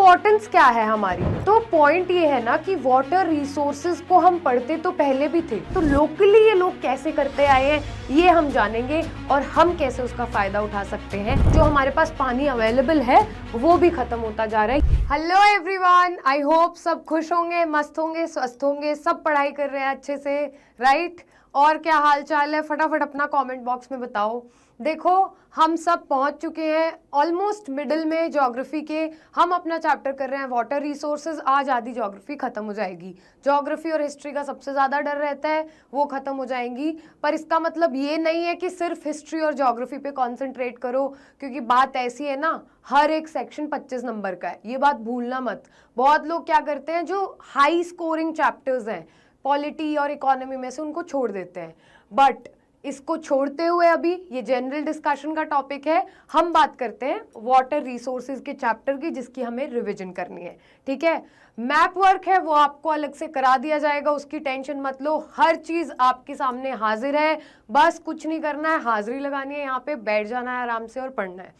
Importance क्या है हमारी। तो पॉइंट ये है ना कि वाटर रिसोर्सेज को हम पढ़ते तो पहले भी थे, तो लोकली ये लोग कैसे करते आए हैं ये हम जानेंगे और हम कैसे उसका फायदा उठा सकते हैं। जो हमारे पास पानी अवेलेबल है वो भी खत्म होता जा रहा है। हेलो एवरीवन, आई होप सब खुश होंगे, मस्त होंगे, स्वस्थ होंगे, सब पढ़ाई कर रहे हैं अच्छे से, राइट। और क्या हाल चाल है, फटाफट अपना कमेंट बॉक्स में बताओ। देखो हम सब पहुंच चुके हैं ऑलमोस्ट मिडिल में ज्योग्राफी के। हम अपना चैप्टर कर रहे हैं वाटर रिसोर्सेज। आज आधी ज्योग्राफी खत्म हो जाएगी। ज्योग्राफी और हिस्ट्री का सबसे ज़्यादा डर रहता है, वो खत्म हो जाएंगी। पर इसका मतलब ये नहीं है कि सिर्फ हिस्ट्री और ज्योग्राफी पे कॉन्सेंट्रेट करो, क्योंकि बात ऐसी है ना, हर एक सेक्शन 25 नंबर का है, ये बात भूलना मत। बहुत लोग क्या करते हैं, जो हाई स्कोरिंग चैप्टर्स हैं पॉलिटी और इकोनॉमी में से, उनको छोड़ देते हैं। बट इसको छोड़ते हुए अभी ये जनरल डिस्कशन का टॉपिक है, हम बात करते हैं वाटर रिसोर्सेज के चैप्टर की, जिसकी हमें रिवीजन करनी है। ठीक है, मैप वर्क है वो आपको अलग से करा दिया जाएगा, उसकी टेंशन मत लो। हर चीज आपके सामने हाजिर है, बस कुछ नहीं करना है, हाजिरी लगानी है, यहाँ पे बैठ जाना है आराम से और पढ़ना है।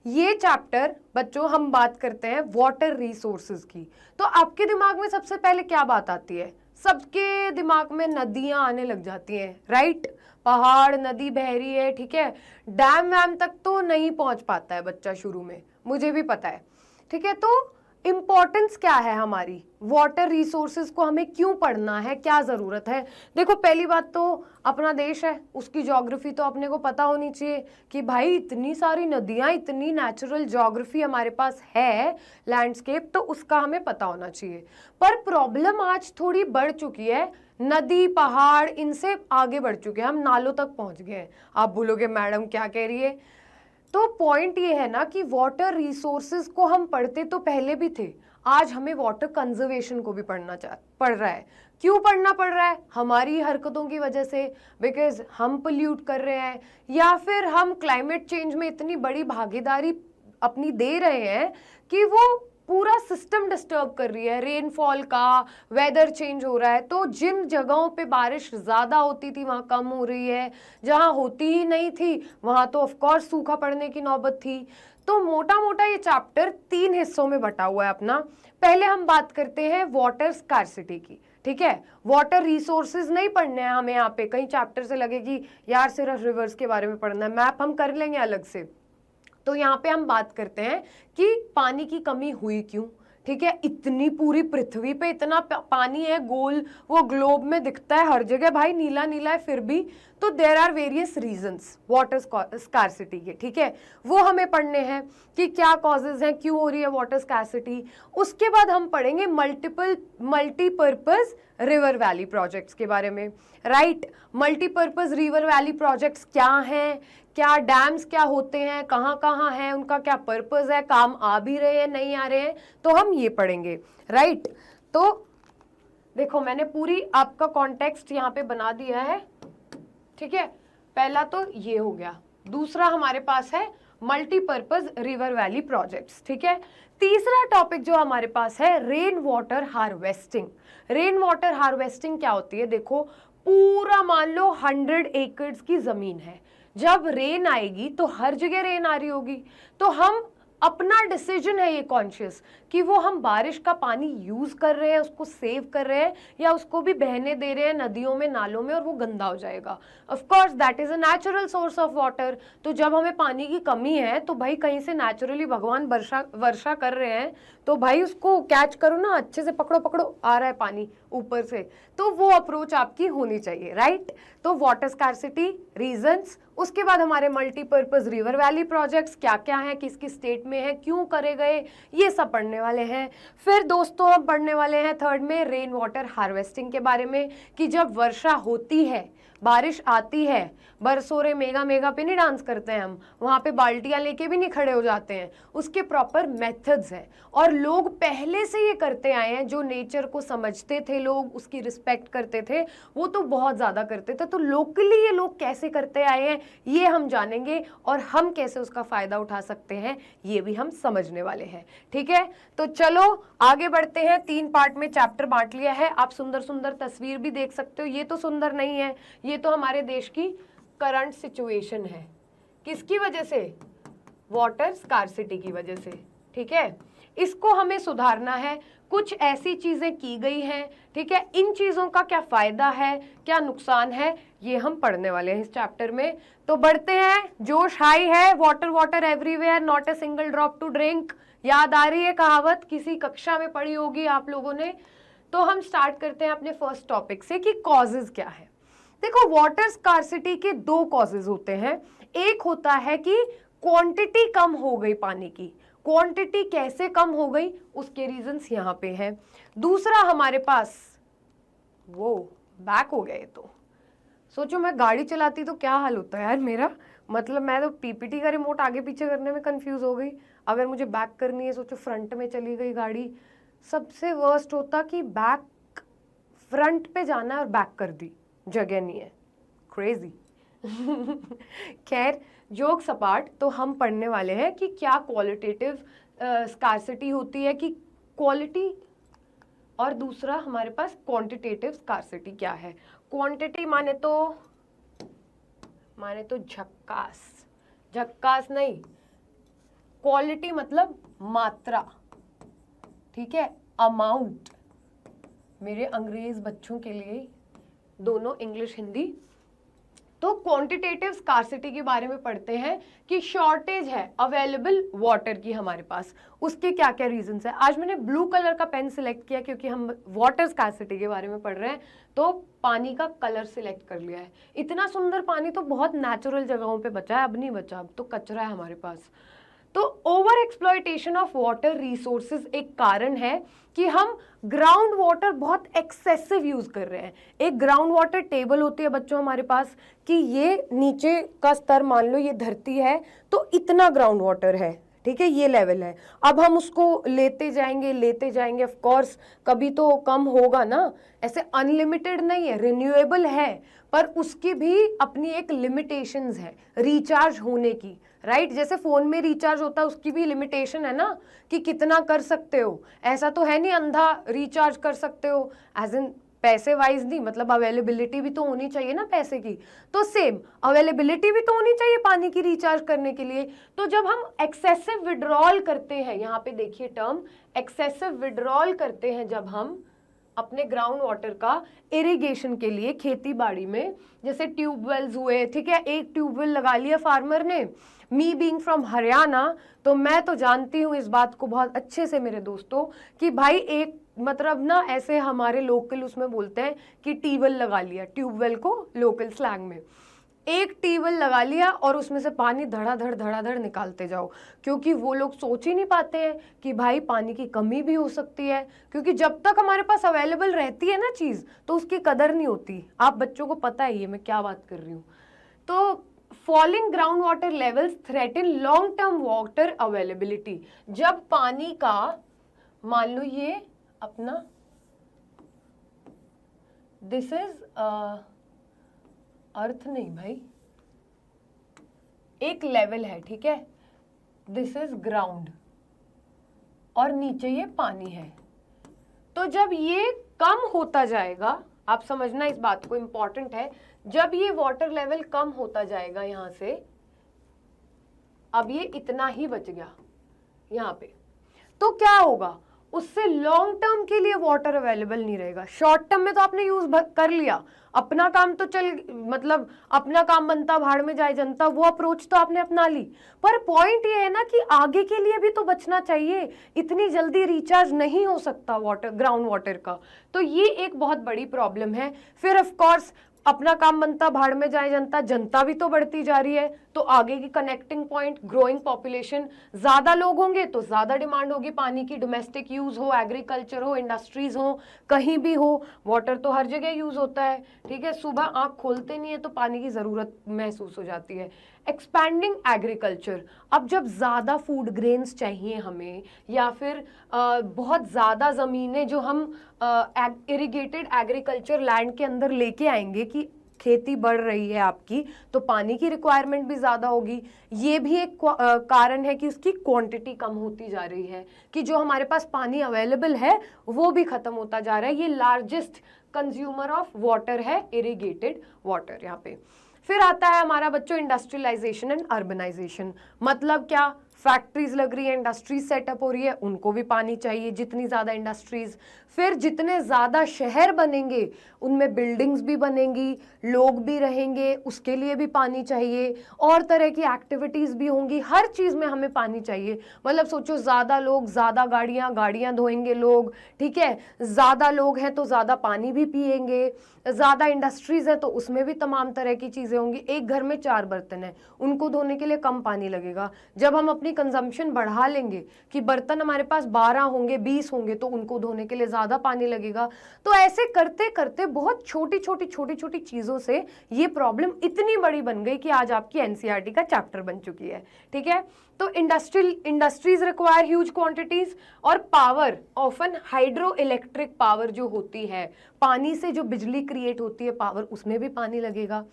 ये चैप्टर बच्चों हम बात करते हैं वाटर रिसोर्सेज की। तो आपके दिमाग में सबसे पहले क्या बात आती है? सबके दिमाग में नदियां आने लग जाती हैं, राइट। पहाड़, नदी बह रही है, ठीक है। डैम वैम तक तो नहीं पहुंच पाता है बच्चा शुरू में, मुझे भी पता है, ठीक है। तो इम्पोर्टेंस क्या है हमारी, वाटर रिसोर्सेज को हमें क्यों पढ़ना है, क्या ज़रूरत है? देखो पहली बात तो अपना देश है, उसकी ज्योग्राफी तो अपने को पता होनी चाहिए कि भाई इतनी सारी नदियाँ, इतनी नेचुरल ज्योग्राफी हमारे पास है, लैंडस्केप, तो उसका हमें पता होना चाहिए। पर प्रॉब्लम आज थोड़ी बढ़ चुकी है, नदी पहाड़ इनसे आगे बढ़ चुके हैं, हम नालों तक पहुँच गए हैं। आप बोलोगे मैडम क्या कह रही है? तो पॉइंट ये है ना कि वाटर रिसोर्सेज को हम पढ़ते तो पहले भी थे, आज हमें वाटर कंजर्वेशन को भी पढ़ रहा है। क्यों पढ़ना पड़ रहा है? हमारी हरकतों की वजह से, बिकॉज हम पोल्यूट कर रहे हैं, या फिर हम क्लाइमेट चेंज में इतनी बड़ी भागीदारी अपनी दे रहे हैं कि वो पूरा सिस्टम डिस्टर्ब कर रही है। रेनफॉल का, वेदर चेंज हो रहा है, तो जिन जगहों पे बारिश ज़्यादा होती थी वहाँ कम हो रही है, जहाँ होती ही नहीं थी वहाँ तो ऑफ कोर्स सूखा पड़ने की नौबत थी। तो मोटा मोटा ये चैप्टर 3 हिस्सों में बटा हुआ है अपना। पहले हम बात करते हैं वाटर स्कार्सिटी की, ठीक है। वाटर रिसोर्सेज नहीं पढ़ने हैं हमें यहाँ पे, कहीं चैप्टर से लगे कि यार सिर्फ रिवर्स के बारे में पढ़ना है, मैप हम कर लेंगे अलग से। तो यहाँ पे हम बात करते हैं कि पानी की कमी हुई क्यों, ठीक है। इतनी पूरी पृथ्वी पे इतना पानी है, गोल वो ग्लोब में दिखता है हर जगह भाई नीला नीला है, फिर भी तो there are various reasons water scarcity के, ठीक है। वो हमें पढ़ने हैं कि क्या कॉजेज हैं, क्यों हो रही है वाटर स्कार्सिटी। उसके बाद हम पढ़ेंगे मल्टीपर्पज रिवर वैली प्रोजेक्ट्स के बारे में, right. Multipurpose river valley projects क्या हैं, क्या डैम्स क्या होते हैं, कहाँ कहाँ हैं, उनका क्या पर्पस है, काम आ भी रहे हैं नहीं आ रहे हैं, तो हम ये पढ़ेंगे, राइट। तो देखो मैंने पूरी आपका कॉन्टेक्स्ट यहाँ पे बना दिया है, ठीक है। पहला तो ये हो गया। दूसरा हमारे पास है मल्टीपर्पज रिवर वैली प्रोजेक्ट्स, ठीक है। तीसरा टॉपिक जो हमारे पास है rain water harvesting. Rain water harvesting क्या होती है? देखो पूरा मान लो 100 एकड़ की जमीन है, जब रेन आएगी तो हर जगह रेन आ रही होगी, तो हम अपना डिसीजन है ये कॉन्शियस कि वो हम बारिश का पानी यूज कर रहे हैं, उसको सेव कर रहे हैं, या उसको भी बहने दे रहे हैं नदियों में नालों में और वो गंदा हो जाएगा। Of course that is a natural source of water. तो जब हमें पानी की कमी है तो भाई कहीं से नेचुरली भगवान वर्षा कर रहे हैं, तो भाई उसको कैच करो ना, अच्छे से पकड़ो पकड़ो, आ रहा है पानी ऊपर से, तो वो अप्रोच आपकी होनी चाहिए, राइट। तो वाटर स्कार्सिटी, रीजंस, उसके बाद हमारे मल्टीपर्पज रिवर वैली प्रोजेक्ट्स क्या क्या हैं, किस किस स्टेट में है, क्यों करे गए, ये सब पढ़ने वाले हैं। फिर दोस्तों हम पढ़ने वाले हैं थर्ड में रेन वाटर हार्वेस्टिंग के बारे में, कि जब वर्षा होती है, बारिश आती है, बरसोरे मेगा मेगा पे नहीं डांस करते हैं हम, वहाँ पे बाल्टियाँ लेके भी नहीं खड़े हो जाते हैं, उसके प्रॉपर मेथड्स हैं और लोग पहले से ये करते आए हैं। जो नेचर को समझते थे लोग, उसकी रिस्पेक्ट करते थे, वो तो बहुत ज़्यादा करते थे। तो लोकली ये लोग कैसे करते आए हैं ये हम जानेंगे, और हम कैसे उसका फ़ायदा उठा सकते हैं ये भी हम समझने वाले हैं, ठीक है। तो चलो आगे बढ़ते हैं। 3 पार्ट में चैप्टर बांट लिया है। आप सुंदर सुंदर तस्वीर भी देख सकते हो, ये तो सुंदर नहीं है, ये तो हमारे देश की करंट सिचुएशन है। किसकी वजह से? वाटर स्कार्सिटी की वजह से, ठीक है। इसको हमें सुधारना है। कुछ ऐसी चीजें की गई हैं, ठीक है, इन चीजों का क्या फायदा है, क्या नुकसान है, ये हम पढ़ने वाले हैं इस चैप्टर में। तो बढ़ते हैं, जोश हाई है, water water everywhere, not a single drop to drink. याद आ रही है कहावत, किसी कक्षा में पढ़ी होगी आप लोगों ने। तो हम स्टार्ट करते हैं अपने फर्स्ट टॉपिक से कि कॉजेज क्या है। देखो, वाटर स्कार्सिटी के दो कॉजेज होते हैं। एक होता है कि क्वांटिटी कम हो गई पानी की। क्वांटिटी कैसे कम हो गई, उसके रीजंस यहाँ पे हैं। दूसरा हमारे पास, वो बैक हो गए, तो सोचो मैं गाड़ी चलाती तो क्या हाल होता है यार मेरा, मतलब मैं तो पीपीटी का रिमोट आगे पीछे करने में कंफ्यूज हो गई। अगर मुझे बैक करनी है, सोचो फ्रंट में चली गई गाड़ी। सबसे वर्स्ट होता कि बैक, फ्रंट पे जाना और बैक कर दी, जगह नहीं है, क्रेजी। खैर, जोक्स अपार्ट, तो हम पढ़ने वाले हैं कि क्या क्वालिटेटिव स्कार्सिटी होती है, कि क्वालिटी, और दूसरा हमारे पास क्वांटिटेटिव स्कार्सिटी क्या है। क्वांटिटी माने तो झक्कास, झक्कास नहीं, क्वालिटी मतलब मात्रा, ठीक है, अमाउंट। मेरे अंग्रेज बच्चों के लिए दोनों इंग्लिश हिंदी। तो क्वांटिटेटिव स्कार्सिटी के बारे में पढ़ते हैं कि शॉर्टेज है अवेलेबल वाटर की हमारे पास, उसके क्या क्या रीजंस है। आज मैंने ब्लू कलर का पेन सिलेक्ट किया क्योंकि हम वाटर स्कार्सिटी के बारे में पढ़ रहे हैं, तो पानी का कलर सिलेक्ट कर लिया है। इतना सुंदर पानी तो बहुत नेचुरल जगहों पे बचा है, अब नहीं बचा, अब तो कचरा है हमारे पास। तो over exploitation of water resources एक कारण है कि हम ग्राउंड वाटर बहुत एक्सेसिव यूज कर रहे हैं। एक ग्राउंड वाटर टेबल होती है बच्चों हमारे पास, कि ये नीचे का स्तर, मान लो ये धरती है तो इतना ग्राउंड वाटर है, ठीक है, ये लेवल है। अब हम उसको लेते जाएंगे, ऑफ कोर्स कभी तो कम होगा ना, ऐसे अनलिमिटेड नहीं है, रिन्यूएबल है, पर उसकी भी अपनी एक लिमिटेशंस है रिचार्ज होने की, राइट। जैसे फोन में रिचार्ज होता है, उसकी भी लिमिटेशन है ना, कि कितना कर सकते हो। ऐसा तो है नहीं अंधा रिचार्ज कर सकते हो, एज इन पैसे वाइज नहीं, मतलब अवेलेबिलिटी भी तो होनी चाहिए ना पैसे की। तो सेम अवेलेबिलिटी भी तो होनी चाहिए पानी की रिचार्ज करने के लिए। तो जब हम एक्सेसिव विड्रॉल करते हैं, यहाँ पे देखिए टर्म, एक्सेसिव विड्रॉल करते हैं जब हम अपने ग्राउंड वाटर का इरिगेशन के लिए खेती बाड़ी में, जैसे ट्यूबवेल्स हुए, ठीक है, एक ट्यूबवेल लगा लिया फार्मर ने। मी बीइंग फ्रॉम हरियाणा, तो मैं तो जानती हूँ इस बात को बहुत अच्छे से मेरे दोस्तों, कि भाई एक मतलब ना, ऐसे हमारे लोकल उसमें बोलते हैं कि टीवल लगा लिया, ट्यूबवेल को लोकल स्लैंग में, एक टीवल लगा लिया और उसमें से पानी धड़ाधड़ निकालते जाओ। क्योंकि वो लोग सोच ही नहीं पाते हैं कि भाई पानी की कमी भी हो सकती है, क्योंकि जब तक हमारे पास अवेलेबल रहती है ना चीज़, तो उसकी कदर नहीं होती। आप बच्चों को पता है ये मैं क्या बात कर रही हूँ। तो falling ground water levels threaten long term water availability. जब पानी का, मान लो ये अपना, दिस इज अर्थ नहीं भाई, एक लेवल है, ठीक है, दिस इज ग्राउंड, और नीचे ये पानी है। तो जब ये कम होता जाएगा, आप समझना इस बात को, इंपॉर्टेंट है, जब ये वाटर लेवल कम होता जाएगा यहां से, अब ये इतना ही बच गया यहाँ पे, तो क्या होगा, उससे लॉन्ग टर्म के लिए वाटर अवेलेबल नहीं रहेगा। शॉर्ट टर्म में तो आपने यूज कर लिया, अपना काम तो चल, मतलब अपना काम बनता भाड़ में जाए जनता, वो अप्रोच तो आपने अपना ली। पर पॉइंट ये है ना कि आगे के लिए भी तो बचना चाहिए, इतनी जल्दी रिचार्ज नहीं हो सकता वाटर, ग्राउंड वाटर का। तो ये एक बहुत बड़ी प्रॉब्लम है। फिर ऑफ कोर्स अपना काम बनता भाड़ में जाए जनता, जनता भी तो बढ़ती जा रही है, तो आगे की कनेक्टिंग पॉइंट, ग्रोइंग पॉपुलेशन, ज्यादा लोग होंगे तो ज्यादा डिमांड होगी पानी की, डोमेस्टिक यूज हो, एग्रीकल्चर हो, इंडस्ट्रीज हो, कहीं भी हो, वाटर तो हर जगह यूज होता है, ठीक है। सुबह आंख खोलते नहीं है तो पानी की जरूरत महसूस हो जाती है। एक्सपैंडिंग एग्रीकल्चर, अब जब ज़्यादा फूड ग्रेन्स चाहिए हमें, या फिर बहुत ज़्यादा ज़मीनें जो हम इरिगेटेड एग्रीकल्चर लैंड के अंदर लेके आएंगे, कि खेती बढ़ रही है आपकी, तो पानी की रिक्वायरमेंट भी ज़्यादा होगी। ये भी एक कारण है कि उसकी क्वांटिटी कम होती जा रही है, कि जो हमारे पास पानी अवेलेबल है वो भी ख़त्म होता जा रहा है। ये लार्जेस्ट कंज्यूमर ऑफ वाटर है, इरिगेटेड वाटर यहाँ पे। फिर आता है हमारा बच्चों इंडस्ट्रियलाइजेशन एंड अर्बनाइजेशन। मतलब क्या, फैक्ट्रीज लग रही है, इंडस्ट्रीज सेटअप हो रही है, उनको भी पानी चाहिए, जितनी ज़्यादा इंडस्ट्रीज, फिर जितने ज़्यादा शहर बनेंगे उनमें बिल्डिंग्स भी बनेंगी, लोग भी रहेंगे, उसके लिए भी पानी चाहिए, और तरह की एक्टिविटीज़ भी होंगी, हर चीज़ में हमें पानी चाहिए। मतलब सोचो, ज़्यादा लोग ज़्यादा गाड़ियाँ धोएंगे लोग, ठीक है, ज़्यादा लोग हैं तो ज़्यादा पानी भी पिएंगे, ज़्यादा इंडस्ट्रीज़ है तो उसमें भी तमाम तरह की चीज़ें होंगी। एक घर में 4 बर्तन हैं, उनको धोने के लिए कम पानी लगेगा। जब हम अपनी कंजम्पशन बढ़ा लेंगे कि बर्तन हमारे पास 12 होंगे, 20 होंगे, तो उनको धोने के लिए ज़्यादा पानी लगेगा। तो ऐसे करते करते बहुत छोटी छोटी चीज़ों से ये प्रॉब्लम इतनी बड़ी बन गई कि आज आपकी एनसीईआरटी का चैप्टर बन चुकी है, ठीक है। तो इंडस्ट्रीज रिक्वायर ह्यूज क्वांटिटीज, और power often hydro electric power जो होती है, पानी से जो बिजली क्रिएट होती है पावर, उसमें भी पानी लगेगा।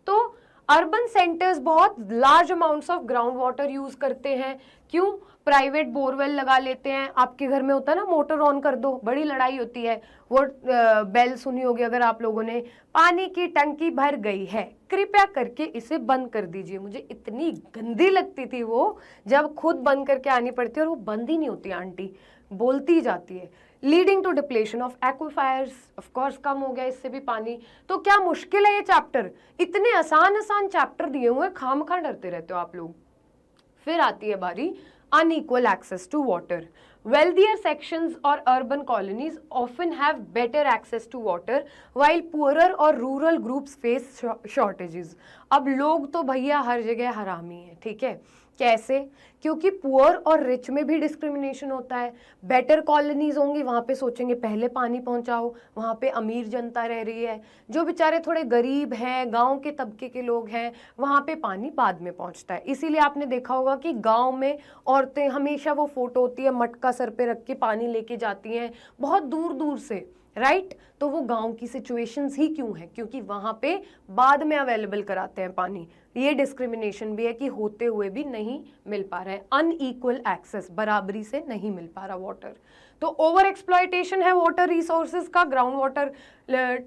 तो अर्बन सेंटर्स बहुत large amounts of ground water use करते हैं। क्यों? प्राइवेट बोरवेल लगा लेते हैं। आपके घर में होता है ना, मोटर ऑन कर दो, बड़ी लड़ाई होती है। वो बेल सुनी होगी अगर आप लोगों ने, पानी की टंकी भर गई है, कृपया करके इसे बंद कर दीजिए। मुझे इतनी गंदी लगती थी वो, जब खुद बंद करके आनी पड़ती है, और वो बंद ही नहीं होती, आंटी बोलती जाती है। Leading to depletion of aquifers, of course कम हो गया इससे भी पानी। तो क्या मुश्किल है ये चैप्टर? इतने आसान चैप्टर दिए हुए, खामखा डरते रहते हो आप लोग। फिर आती है बारी unequal access to water. Wealthier sections or urban colonies often have better access to water, while poorer or rural groups face shortages. अब लोग तो भैया हर जगह हरामी हैं, ठीक है। कैसे? क्योंकि पुअर और रिच में भी डिस्क्रिमिनेशन होता है। बेटर कॉलोनीज होंगी, वहाँ पे सोचेंगे पहले पानी पहुँचाओ, वहाँ पे अमीर जनता रह रही है। जो बेचारे थोड़े गरीब हैं, गांव के तबके के लोग हैं, वहाँ पे पानी बाद में पहुँचता है। इसीलिए आपने देखा होगा कि गांव में औरतें हमेशा वो फोटो होती है, मटका सर पे रख के पानी लेके जाती हैं बहुत दूर दूर से, राइट। तो वो गांव की सिचुएशंस ही क्यों है? क्योंकि वहाँ पे बाद में अवेलेबल कराते हैं पानी। ये डिस्क्रिमिनेशन भी है कि होते हुए भी नहीं मिल पा रहा है, अनइक्वल एक्सेस, बराबरी से नहीं मिल पा रहा वाटर। तो ओवर एक्सप्लॉयटेशन है वाटर रिसोर्सेज का, ग्राउंड वाटर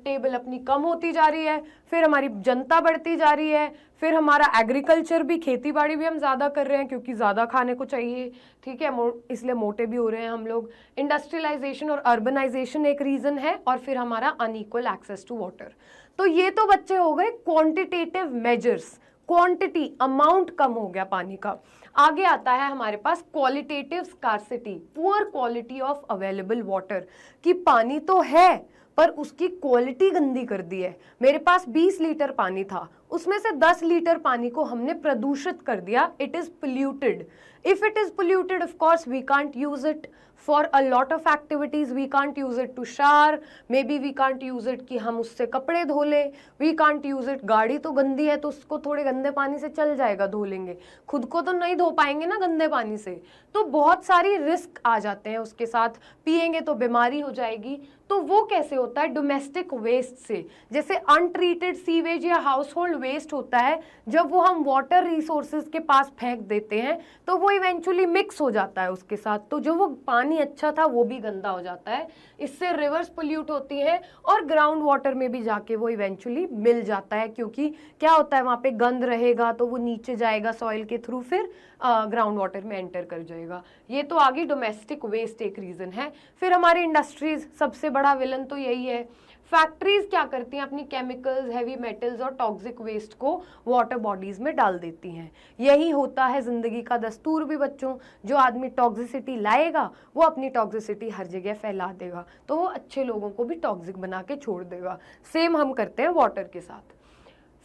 टेबल अपनी कम होती जा रही है, फिर हमारी जनता बढ़ती जा रही है, फिर हमारा एग्रीकल्चर भी, खेती बाड़ी भी हम ज़्यादा कर रहे हैं क्योंकि ज़्यादा खाने को चाहिए, ठीक है, इसलिए मोटे भी हो रहे हैं हम लोग। इंडस्ट्रियलाइजेशन और अर्बनाइजेशन एक रीज़न है, और फिर हमारा अनइक्वल एक्सेस टू वाटर। तो ये तो बच्चे हो गए क्वांटिटेटिव मेजर्स, क्वांटिटी, अमाउंट कम हो गया पानी का। आगे आता है हमारे पास qualitative scarcity, poor quality of available water, कि पानी तो है पर उसकी क्वालिटी गंदी कर दी है। मेरे पास 20 लीटर पानी था, उसमें से 10 लीटर पानी को हमने प्रदूषित कर दिया, it is polluted. If it is polluted, of course we can't use it for a lot of activities. We can't use it to shower, maybe we can't use it कि हम उससे कपड़े धो लें, वी कांट यूज इट, गाड़ी तो गंदी है तो उसको थोड़े गंदे पानी से चल जाएगा, धो लेंगे, खुद को तो नहीं धो पाएंगे ना गंदे पानी से। तो बहुत सारी रिस्क आ जाते हैं उसके साथ, पिएंगे तो बीमारी हो जाएगी। तो वो कैसे होता है? डोमेस्टिक वेस्ट से, जैसे अनट्रीटेड सीवेज या हाउस होल्ड वेस्ट होता है, जब वो हम वाटर रिसोर्सेज के पास फेंक देते हैं तो वो इवेंचुअली मिक्स हो जाता है उसके साथ, तो जो वो पानी अच्छा था वो भी गंदा हो जाता है। इससे रिवर्स पोल्यूट होती है, और ग्राउंड वाटर में भी जाके वो इवेंचुअली मिल जाता है, क्योंकि क्या होता है वहाँ पे गंद रहेगा तो वो नीचे जाएगा सॉइल के थ्रू, फिर ग्राउंड वाटर में एंटर कर जाएगा। ये तो आगे डोमेस्टिक वेस्ट एक रीज़न है। फिर हमारी इंडस्ट्रीज, सबसे बड़ा विलन तो यही है। फैक्ट्रीज क्या करती हैं? अपनी केमिकल्स, हैवी मेटल्स और टॉक्सिक वेस्ट को वाटर बॉडीज में डाल देती हैं। यही होता है जिंदगी का दस्तूर भी बच्चों, जो आदमी टॉक्सिसिटी लाएगा वो अपनी टॉक्सिसिटी हर जगह फैला देगा, तो वो अच्छे लोगों को भी टॉक्सिक बना के छोड़ देगा। सेम हम करते हैं वाटर के साथ।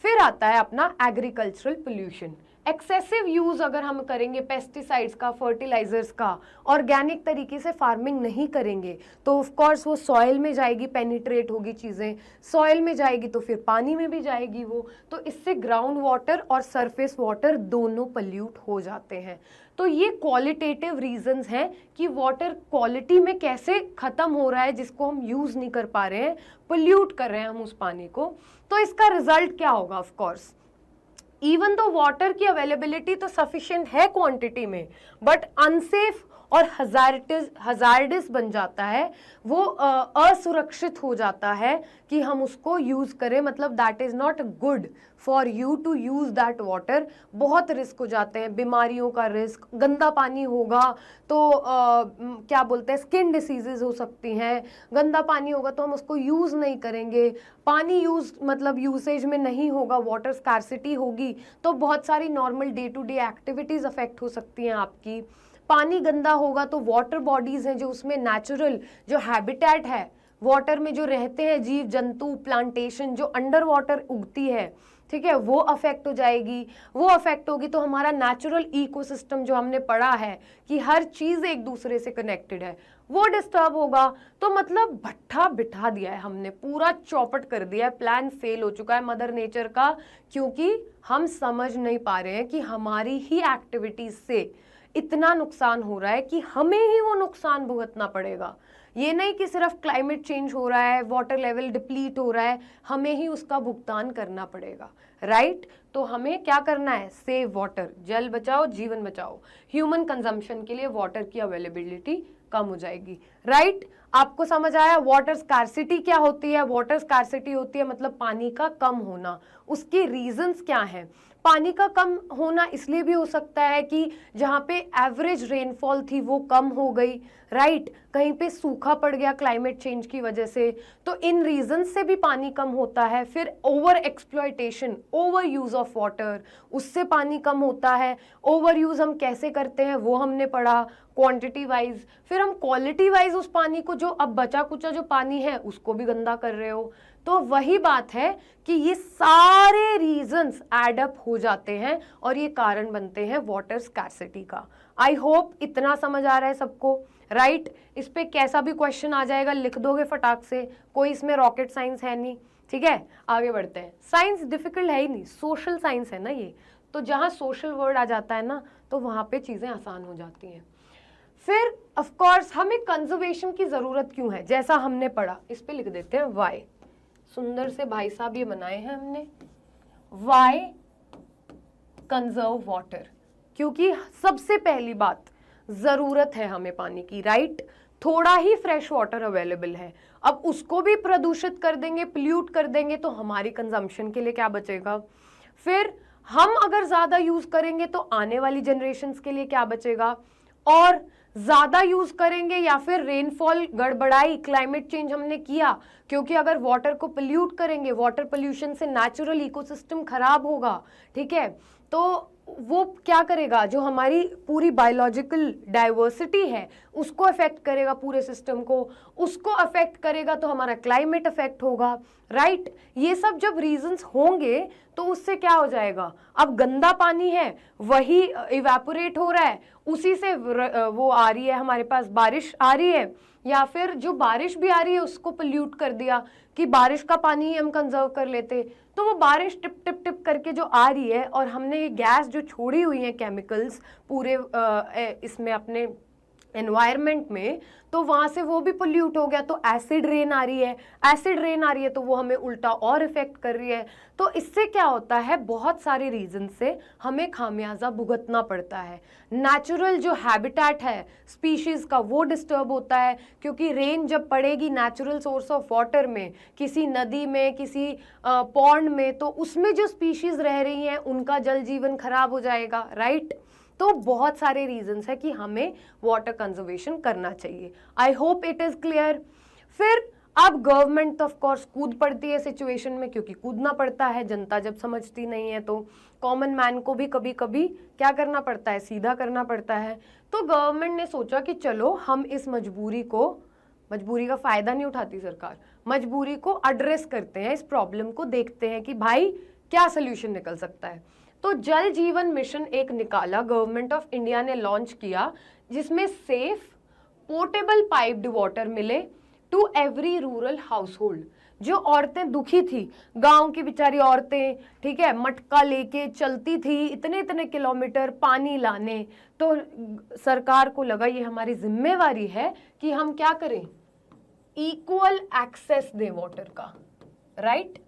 फिर आता है अपना एग्रीकल्चरल पोल्यूशन। एक्सेसिव यूज अगर हम करेंगे पेस्टिसाइड्स का, फर्टिलाइजर्स का, ऑर्गेनिक तरीके से फार्मिंग नहीं करेंगे तो ऑफ कोर्स वो सॉइल में जाएगी, पेनिट्रेट होगी चीज़ें, सॉइल में जाएगी तो फिर पानी में भी जाएगी वो, तो इससे ग्राउंड वाटर और सरफेस वाटर दोनों पोल्यूट हो जाते हैं। तो ये क्वालिटेटिव रीजंस हैं कि वाटर क्वालिटी में कैसे ख़त्म हो रहा है, जिसको हम यूज़ नहीं कर पा रहे हैं, पोल्यूट कर रहे हैं हम उस पानी को। तो इसका रिजल्ट क्या होगा? Of course even though water की अवेलेबिलिटी तो सफिशिएंट है क्वांटिटी में, बट अनसेफ और हजार्डस बन जाता है, वो असुरक्षित हो जाता है कि हम उसको यूज करें, मतलब that is not good for you to use that water. बहुत रिस्क हो जाते हैं, बीमारियों का रिस्क, गंदा पानी होगा तो क्या बोलते हैं, स्किन डिसीजेज हो सकती हैं, गंदा पानी होगा तो हम उसको यूज नहीं करेंगे, पानी मतलब यूसेज में नहीं होगा, वाटर स्कार्सिटी होगी तो बहुत सारी normal day to day activities affect हो सकती हैं आपकी। पानी गंदा होगा तो वाटर बॉडीज हैं जो उसमें नेचुरल जो हैबिटेट है, वाटर में जो रहते हैं जीव जंतु, प्लांटेशन जो अंडर वाटर उगती है, ठीक है, वो अफेक्ट हो जाएगी। वो अफेक्ट होगी तो हमारा नेचुरल इकोसिस्टम जो हमने पढ़ा है कि हर चीज एक दूसरे से कनेक्टेड है, वो डिस्टर्ब होगा। तो मतलब भट्ठा बिठा दिया है हमने, पूरा चौपट कर दिया है, प्लान फेल हो चुका है मदर नेचर का, क्योंकि हम समझ नहीं पा रहे हैं कि हमारी ही एक्टिविटीज से इतना नुकसान हो रहा है कि हमें ही वो नुकसान भुगतना पड़ेगा। ये नहीं कि सिर्फ क्लाइमेट चेंज हो रहा है, वाटर लेवल डिप्लीट हो रहा है, हमें ही उसका भुगतान करना पड़ेगा, राइट। तो हमें क्या करना है, सेव वाटर, जल बचाओ जीवन बचाओ। ह्यूमन कंजम्पशन के लिए वाटर की अवेलेबिलिटी कम हो जाएगी, राइट। आपको समझ आया वाटर स्कार्सिटी क्या होती है? वाटर स्कार्सिटी होती है मतलब पानी का कम होना। उसके रीजंस क्या हैं? पानी का कम होना इसलिए भी हो सकता है कि जहाँ पे एवरेज रेनफॉल थी वो कम हो गई, राइट, कहीं पे सूखा पड़ गया क्लाइमेट चेंज की वजह से, तो इन रीजन से भी पानी कम होता है। फिर over exploitation, over use of water, उससे पानी कम होता है। ओवर यूज हम कैसे करते हैं वो हमने पढ़ा क्वांटिटी वाइज। फिर हम क्वालिटी वाइज उस पानी को, जो अब बचा कुचा जो पानी है उसको भी गंदा कर रहे हो। तो वही बात है कि ये सारे रीजंस एड अप हो जाते हैं और ये कारण बनते हैं वाटर स्कार्सिटी का। आई होप इतना समझ आ रहा है सबको, राइट। इस पे कैसा भी क्वेश्चन आ जाएगा लिख दोगे फटाक से, कोई इसमें रॉकेट साइंस है नहीं, ठीक है। आगे बढ़ते हैं। साइंस डिफिकल्ट है ही नहीं, सोशल साइंस है ना ये, तो जहां सोशल वर्ड आ जाता है ना तो वहां पे चीजें आसान हो जाती हैं। फिर ऑफ कोर्स हमें कंजर्वेशन की जरूरत क्यों है, जैसा हमने पढ़ा, इस पे लिख देते हैं वाई। सुंदर से भाई साहब ये बनाए हैं हमने, वाई कंजर्व वाटर, क्योंकि सबसे पहली बात जरूरत है हमें पानी की, राइट। थोड़ा ही फ्रेश वाटर अवेलेबल है, अब उसको भी प्रदूषित कर देंगे, पोल्यूट कर देंगे तो हमारी कंजम्पशन के लिए क्या बचेगा। फिर हम अगर ज्यादा यूज करेंगे तो आने वाली जनरेशन्स के लिए क्या बचेगा। और ज्यादा यूज करेंगे या फिर रेनफॉल गड़बड़ाई, क्लाइमेट चेंज हमने किया, क्योंकि अगर वाटर को पोल्यूट करेंगे, वाटर पोल्यूशन से नेचुरल इकोसिस्टम खराब होगा, ठीक है, तो वो क्या करेगा, जो हमारी पूरी बायोलॉजिकल डाइवर्सिटी है उसको अफेक्ट करेगा, पूरे सिस्टम को उसको अफेक्ट करेगा, तो हमारा क्लाइमेट अफेक्ट होगा, राइट। ये सब जब रीजंस होंगे तो उससे क्या हो जाएगा, अब गंदा पानी है वही इवेपोरेट हो रहा है, उसी से वो आ रही है हमारे पास, बारिश आ रही है, या फिर जो बारिश भी आ रही है उसको पोल्यूट कर दिया कि बारिश का पानी ही हम कंजर्व कर लेते, तो वो बारिश टिप टिप टिप करके जो आ रही है और हमने ये गैस जो छोड़ी हुई है केमिकल्स पूरे इसमें अपने एनवायरनमेंट में, तो वहां से वो भी पोल्यूट हो गया, तो एसिड रेन आ रही है, एसिड रेन आ रही है तो वो हमें उल्टा और इफेक्ट कर रही है। तो इससे क्या होता है, बहुत सारे रीजन से हमें खामियाजा भुगतना पड़ता है। नेचुरल जो हैबिटेट है स्पीशीज का वो डिस्टर्ब होता है, क्योंकि रेन जब पड़ेगी नेचुरल सोर्स ऑफ वाटर में, किसी नदी में, किसी पॉन्ड में, तो उसमें जो स्पीशीज रह रही हैं उनका जल जीवन खराब हो जाएगा, राइट। तो बहुत सारे रीजंस है कि हमें वाटर कंजर्वेशन करना चाहिए। I hope it is clear. फिर अब गवर्नमेंट ऑफ कोर्स कूद पड़ती है सिचुएशन में, क्योंकि कूदना पड़ता है, जनता जब समझती नहीं है तो कॉमन मैन को भी कभी कभी क्या करना पड़ता है, सीधा करना पड़ता है। तो गवर्नमेंट ने सोचा कि चलो हम इस मजबूरी का फायदा नहीं उठाती सरकार, मजबूरी को एड्रेस करते हैं, इस प्रॉब्लम को देखते हैं कि भाई क्या सोल्यूशन निकल सकता है। तो जल जीवन मिशन एक निकाला, गवर्नमेंट ऑफ इंडिया ने लॉन्च किया, जिसमें सेफ पोर्टेबल पाइप्ड वाटर मिले टू एवरी रूरल हाउसहोल्ड। जो औरतें दुखी थी, गांव की बेचारी औरतें, ठीक है, मटका लेके चलती थी इतने इतने किलोमीटर पानी लाने, तो सरकार को लगा ये हमारी जिम्मेवारी है कि हम क्या करें, इक्वल एक्सेस दें वाटर का, राइट।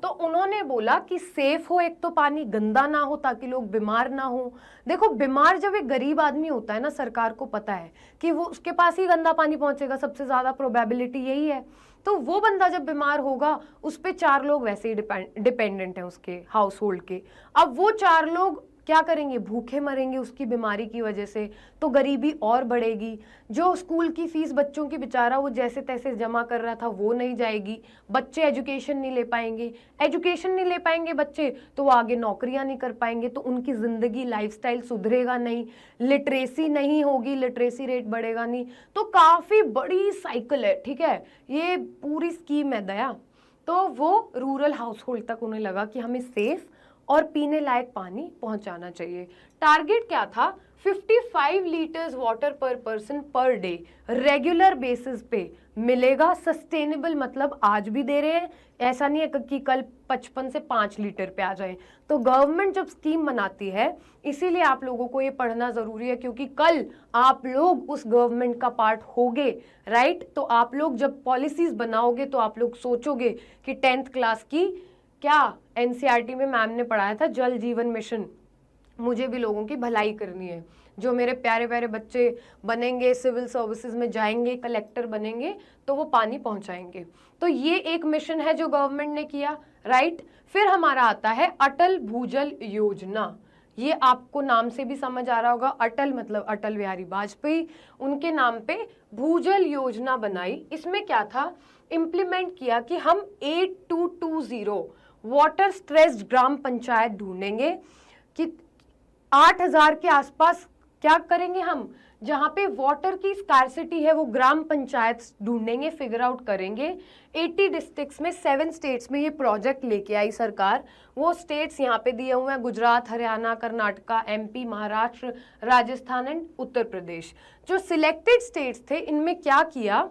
तो उन्होंने बोला कि सेफ हो, एक तो पानी गंदा ना हो ताकि लोग बीमार ना हो। देखो बीमार जब एक गरीब आदमी होता है ना, सरकार को पता है कि वो उसके पास ही गंदा पानी पहुंचेगा, सबसे ज्यादा प्रोबेबिलिटी यही है। तो वो बंदा जब बीमार होगा उस पे 4 लोग वैसे ही डिपेंडेंट हैं उसके हाउस होल्ड के। अब वो 4 लोग क्या करेंगे, भूखे मरेंगे उसकी बीमारी की वजह से, तो गरीबी और बढ़ेगी। जो स्कूल की फीस बच्चों की बेचारा वो जैसे तैसे जमा कर रहा था वो नहीं जाएगी, बच्चे एजुकेशन नहीं ले पाएंगे, एजुकेशन नहीं ले पाएंगे बच्चे तो वो आगे नौकरियां नहीं कर पाएंगे, तो उनकी जिंदगी लाइफस्टाइल सुधरेगा नहीं, लिटरेसी नहीं होगी, लिटरेसी रेट बढ़ेगा नहीं। तो काफी बड़ी साइकिल है, ठीक है, ये पूरी स्कीम है दया। तो वो रूरल हाउस होल्ड तक उन्हें लगा कि हमें सेफ और पीने लायक पानी पहुंचाना चाहिए। टारगेट क्या था, 55 लीटर्स वाटर पर person per day regular basis पे मिलेगा। सस्टेनेबल मतलब आज भी दे रहे हैं, ऐसा नहीं है कि कल 55 से 5 लीटर पे आ जाए। तो गवर्नमेंट जब स्कीम बनाती है, इसीलिए आप लोगों को ये पढ़ना जरूरी है, क्योंकि कल आप लोग उस गवर्नमेंट का पार्ट होगे, राइट। तो आप लोग जब पॉलिसीज बनाओगे तो आप लोग सोचोगे कि 10th क्लास की क्या एनसीईआरटी में मैम ने पढ़ाया था, जल जीवन मिशन, मुझे भी लोगों की भलाई करनी है। जो मेरे प्यारे प्यारे बच्चे बनेंगे, सिविल सर्विसेज में जाएंगे, कलेक्टर बनेंगे, तो वो पानी पहुंचाएंगे। तो ये एक मिशन है जो गवर्नमेंट ने किया, राइट। फिर हमारा आता है अटल भूजल योजना। ये आपको नाम से भी समझ आ रहा होगा, अटल मतलब अटल बिहारी वाजपेयी, उनके नाम पे भूजल योजना बनाई। इसमें क्या था, इंप्लीमेंट किया कि हम 8220 वाटर स्ट्रेस्ड ग्राम पंचायत ढूंढेंगे कि 8000 के आसपास क्या करेंगे हम, जहां पे वाटर की स्कार्सिटी है वो ग्राम पंचायत ढूंढेंगे, फिगर आउट करेंगे। 80 डिस्ट्रिक्ट्स में 7 स्टेट्स में ये प्रोजेक्ट लेके आई सरकार। वो स्टेट्स यहाँ पे दिए हुए हैं, गुजरात, हरियाणा, कर्नाटका, एमपी, महाराष्ट्र, राजस्थान एंड उत्तर प्रदेश। जो सिलेक्टेड स्टेट्स थे इनमें क्या किया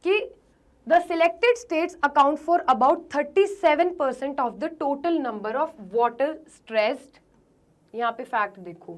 कि The selected states account for about 37% of the total number of water stressed, यहाँ पे फैक्ट देखो,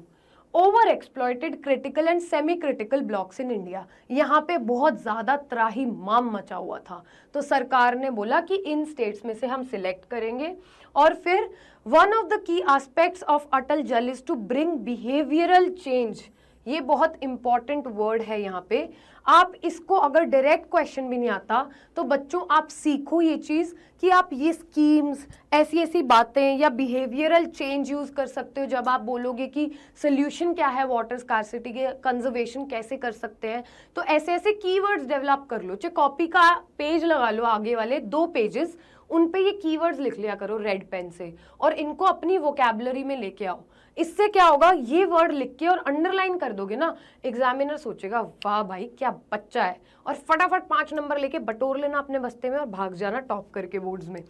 over exploited critical and semi critical blocks in India. यहाँ पे बहुत ज्यादा त्राही माम मचा हुआ था, तो सरकार ने बोला कि इन स्टेट्स में से हम सिलेक्ट करेंगे। और फिर one of the key aspects of Atal Jal is to bring behavioural change. ये बहुत इंपॉर्टेंट वर्ड है यहाँ पे, आप इसको अगर डायरेक्ट क्वेश्चन भी नहीं आता तो बच्चों आप सीखो ये चीज कि आप ये स्कीम्स, ऐसी ऐसी बातें या बिहेवियरल चेंज यूज कर सकते हो। जब आप बोलोगे कि सोल्यूशन क्या है वाटर स्कार्सिटी के, कंजर्वेशन कैसे कर सकते हैं, तो ऐसे ऐसे कीवर्ड्स डेवलप कर लो। चाहे कॉपी का पेज लगा लो, आगे वाले 2 पेजेस, उन पे ये कीवर्ड्स लिख लिया करो रेड पेन से, और इनको अपनी वोकैबुलरी में लेके आओ। इससे क्या होगा, ये वर्ड लिख के और अंडरलाइन कर दोगे ना, एग्जामिनर सोचेगा वाह भाई क्या बच्चा है, और फटाफट 5 नंबर लेके बटोर लेना अपने बस्ते में और भाग जाना टॉप करके बोर्ड्स में।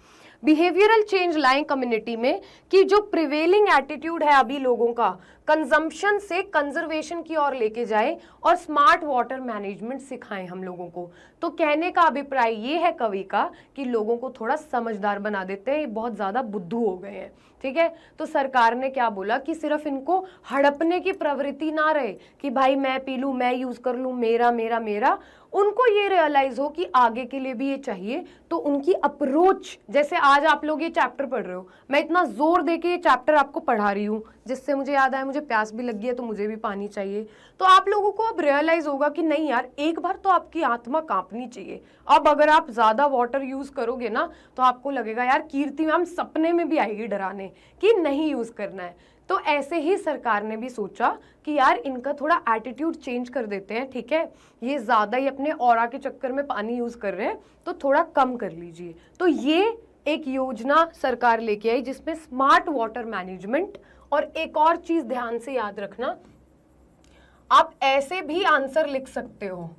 बिहेवियरल चेंज लाएं कम्युनिटी में कि जो प्रिवेलिंग एटीट्यूड है अभी लोगों का, कंजम्पशन से कंजर्वेशन की ओर लेके जाए और स्मार्ट वाटर मैनेजमेंट सिखाएं हम लोगों को। तो कहने का अभिप्राय ये है कवि का कि लोगों को थोड़ा समझदार बना देते हैं, ये बहुत ज्यादा बुद्धू हो गए हैं, ठीक है। तो सरकार ने क्या बोला कि सिर्फ इनको हड़पने की प्रवृत्ति ना रहे कि भाई मैं पी लूं, मैं यूज कर लूं, मेरा मेरा मेरा, उनको ये रियलाइज हो कि आगे के लिए भी ये चाहिए। तो उनकी अप्रोच, जैसे आज आप लोग ये चैप्टर पढ़ रहे हो, मैं इतना जोर दे के ये चैप्टर आपको पढ़ा रही हूँ, जिससे मुझे याद आया मुझे प्यास भी लगी है तो मुझे भी पानी चाहिए। तो आप लोगों को अब रियलाइज होगा कि नहीं यार, एक बार तो आपकी आत्मा कांपनी चाहिए। अब अगर आप ज्यादा वाटर यूज करोगे ना तो आपको लगेगा यार कीर्ति मैम सपने में भी आएगी डराने कि नहीं यूज करना है। तो ऐसे ही सरकार ने भी सोचा कि यार इनका थोड़ा एटीट्यूड चेंज कर देते हैं, ठीक है, ये ज्यादा ही अपने ऑरा के चक्कर में पानी यूज कर रहे हैं तो थोड़ा कम कर लीजिए। तो ये एक योजना सरकार लेके आई जिसमें स्मार्ट वाटर मैनेजमेंट, और एक और चीज ध्यान से याद रखना, आप ऐसे भी आंसर लिख सकते हो,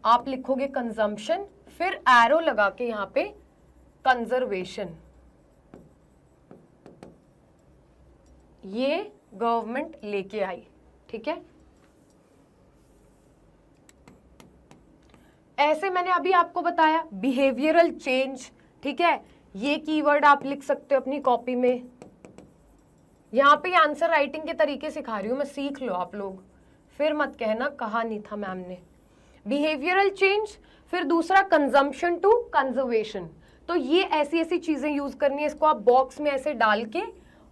आप लिखोगे कंजम्पशन, फिर एरो लगा के यहां पे कंजर्वेशन। ये गवर्नमेंट लेके आई, ठीक है। ऐसे मैंने अभी आपको बताया बिहेवियरल चेंज, ठीक है, ये कीवर्ड आप लिख सकते हो अपनी कॉपी में। यहां पे आंसर राइटिंग के तरीके सिखा रही हूं मैं, सीख लो आप लोग, फिर मत कहना कहा नहीं था मैम ने। बिहेवियरल चेंज, फिर दूसरा कंजम्पशन टू कंजर्वेशन। तो ये ऐसी ऐसी चीजें यूज करनी है, इसको आप बॉक्स में ऐसे डाल के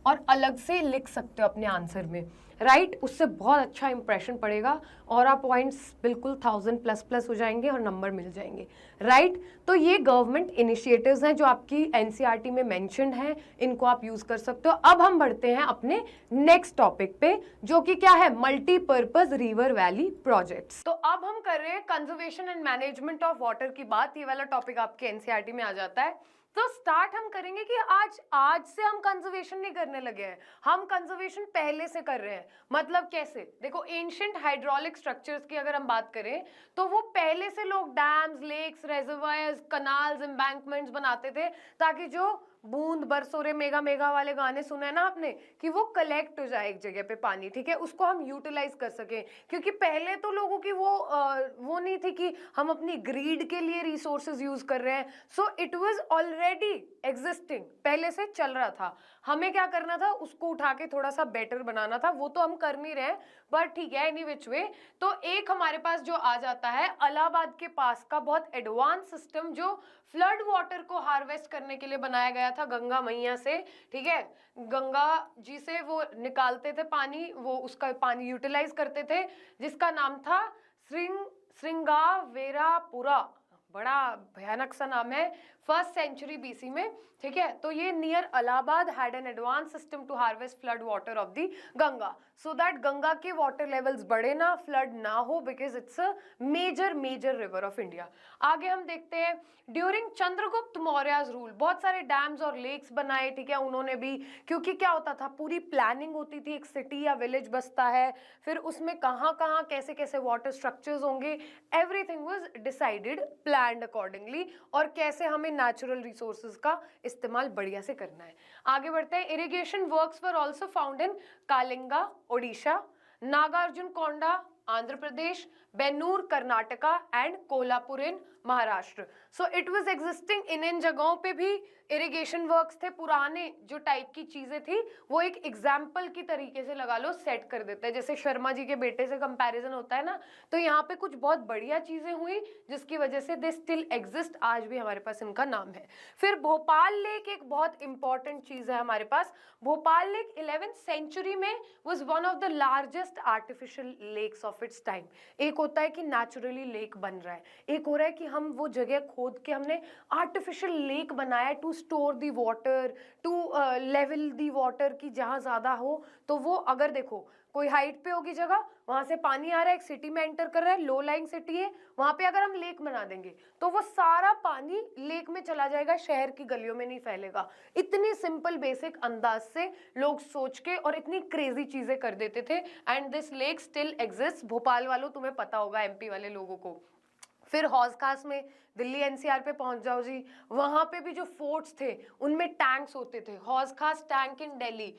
और अलग से लिख सकते हो अपने आंसर में, राइट? उससे बहुत अच्छा इंप्रेशन पड़ेगा और आप पॉइंट्स बिल्कुल 1000++ हो जाएंगे और नंबर मिल जाएंगे, राइट? तो ये गवर्नमेंट इनिशिएटिव्स हैं जो आपकी एनसीईआरटी में मेंशन्ड हैं, इनको आप यूज कर सकते हो। अब हम बढ़ते हैं अपने नेक्स्ट टॉपिक पे, जो कि क्या है, मल्टीपर्पज रिवर वैली प्रोजेक्ट्स। तो अब हम कर रहे हैं conservation and management of water की बात। ये वाला टॉपिक आपके एनसीईआरटी में आ जाता है। तो स्टार्ट हम करेंगे कि आज से हम कंजर्वेशन नहीं करने लगे हैं, हम कंजर्वेशन पहले से कर रहे हैं। मतलब कैसे? देखो, एंशिएंट हाइड्रोलिक स्ट्रक्चर्स की अगर हम बात करें तो वो पहले से लोग dams, lakes, reservoirs, canals, embankments बनाते थे ताकि जो बूंद बरसो रे मेगा मेगा वाले गाने सुने ना आपने, कि वो कलेक्ट हो जाए एक जगह पे पानी, ठीक है, उसको हम यूटिलाइज कर सकें। क्योंकि पहले तो लोगों की वो नहीं थी कि हम अपनी ग्रीड के लिए रिसोर्सेज यूज कर रहे हैं। सो इट वाज ऑलरेडी एग्जिस्टिंग, पहले से चल रहा था। हमें क्या करना था, उसको उठा के थोड़ा सा बेटर बनाना था। वो तो हम कर नहीं रहे, बट ठीक है, एनी विच वे। तो एक हमारे पास जो आ जाता है इलाहाबाद के पास का बहुत एडवांस सिस्टम, जो फ्लड वाटर को हार्वेस्ट करने के लिए बनाया गया था गंगा मैया से, ठीक है। गंगा जी से वो निकालते थे पानी, वो उसका पानी यूटिलाइज करते थे, जिसका नाम था श्रृंगावेरापुरा। बड़ा भयानक सा नाम है, 1st सेंचुरी बीसी में, ठीक है। तो ये near Allahabad had an advance system to harvest flood water of the Ganga, so that Ganga के वाटर लेवल्स बढ़े ना, फ्लड ना हो, because it's a major river of India. आगे हम देखते हैं, ड्यूरिंग चंद्रगुप्त मौर्यज रूल बहुत सारे डैम्स और लेक्स बनाए, ठीक है, उन्होंने भी। क्योंकि क्या होता था, पूरी प्लानिंग होती थी, एक सिटी या विलेज बसता है, फिर उसमें कहाँ कहाँ कैसे कैसे वाटर स्ट्रक्चर्स होंगे, everything was decided, planned accordingly, और कैसे हमें नेचुरल रिसोर्सेज का इस्तेमाल बढ़िया से करना है। आगे बढ़ते हैं, irrigation works were also found in Kalinga Odisha, Nagarjuna Konda Andhra Pradesh, Bennur Karnataka and Kolhapur in Maharashtra. So it was existing in जगहों पे भी इरिगेशन वर्क्स थे। पुराने जो टाइप की चीजें थी वो एक एग्जाम्पल की तरीके से लगा लो सेट कर देते हैं। जैसे शर्मा जी के बेटे से कंपैरिजन होता है ना, तो यहाँ पे कुछ बहुत बढ़िया चीजें हुई जिसकी वजह से दे स्टिल एग्जिस्ट, आज भी हमारे पास इनका नाम है। फिर भोपाल लेक एक बहुत इंपॉर्टेंट चीज है हमारे पास। भोपाल लेक 11th सेंचुरी में was one of the largest artificial lakes of its time. एक होता है कि नेचुरली लेक बन रहा है, एक हो रहा है कि हम वो जगह खोद के हमने आर्टिफिशियल लेक बनाया to store the water, to level the water, की जहां ज्यादा हो तो वो, अगर देखो कोई हाइट पे होगी जगह, वहां से पानी आ रहा है, एक सिटी में एंटर कर रहा है, लो लाइंग सिटी है, वहां पे अगर हम लेक बना देंगे तो वो सारा पानी लेक में चला जाएगा, शहर की गलियों में नहीं फैलेगा। इतनी सिंपल बेसिक अंदाज से लोग सोच के और इतनी क्रेजी चीजें कर देते थे, and this lake still exist. Bhopal वालों, तुम्हें पता होगा, एमपी वाले लोगों को। फिर हौज खास में दिल्ली एनसीआर पे पहुंच जाओ जी, वहां पे भी जो फोर्ट्स थे उनमें टैंक्स होते थे। हौज खास tank in Delhi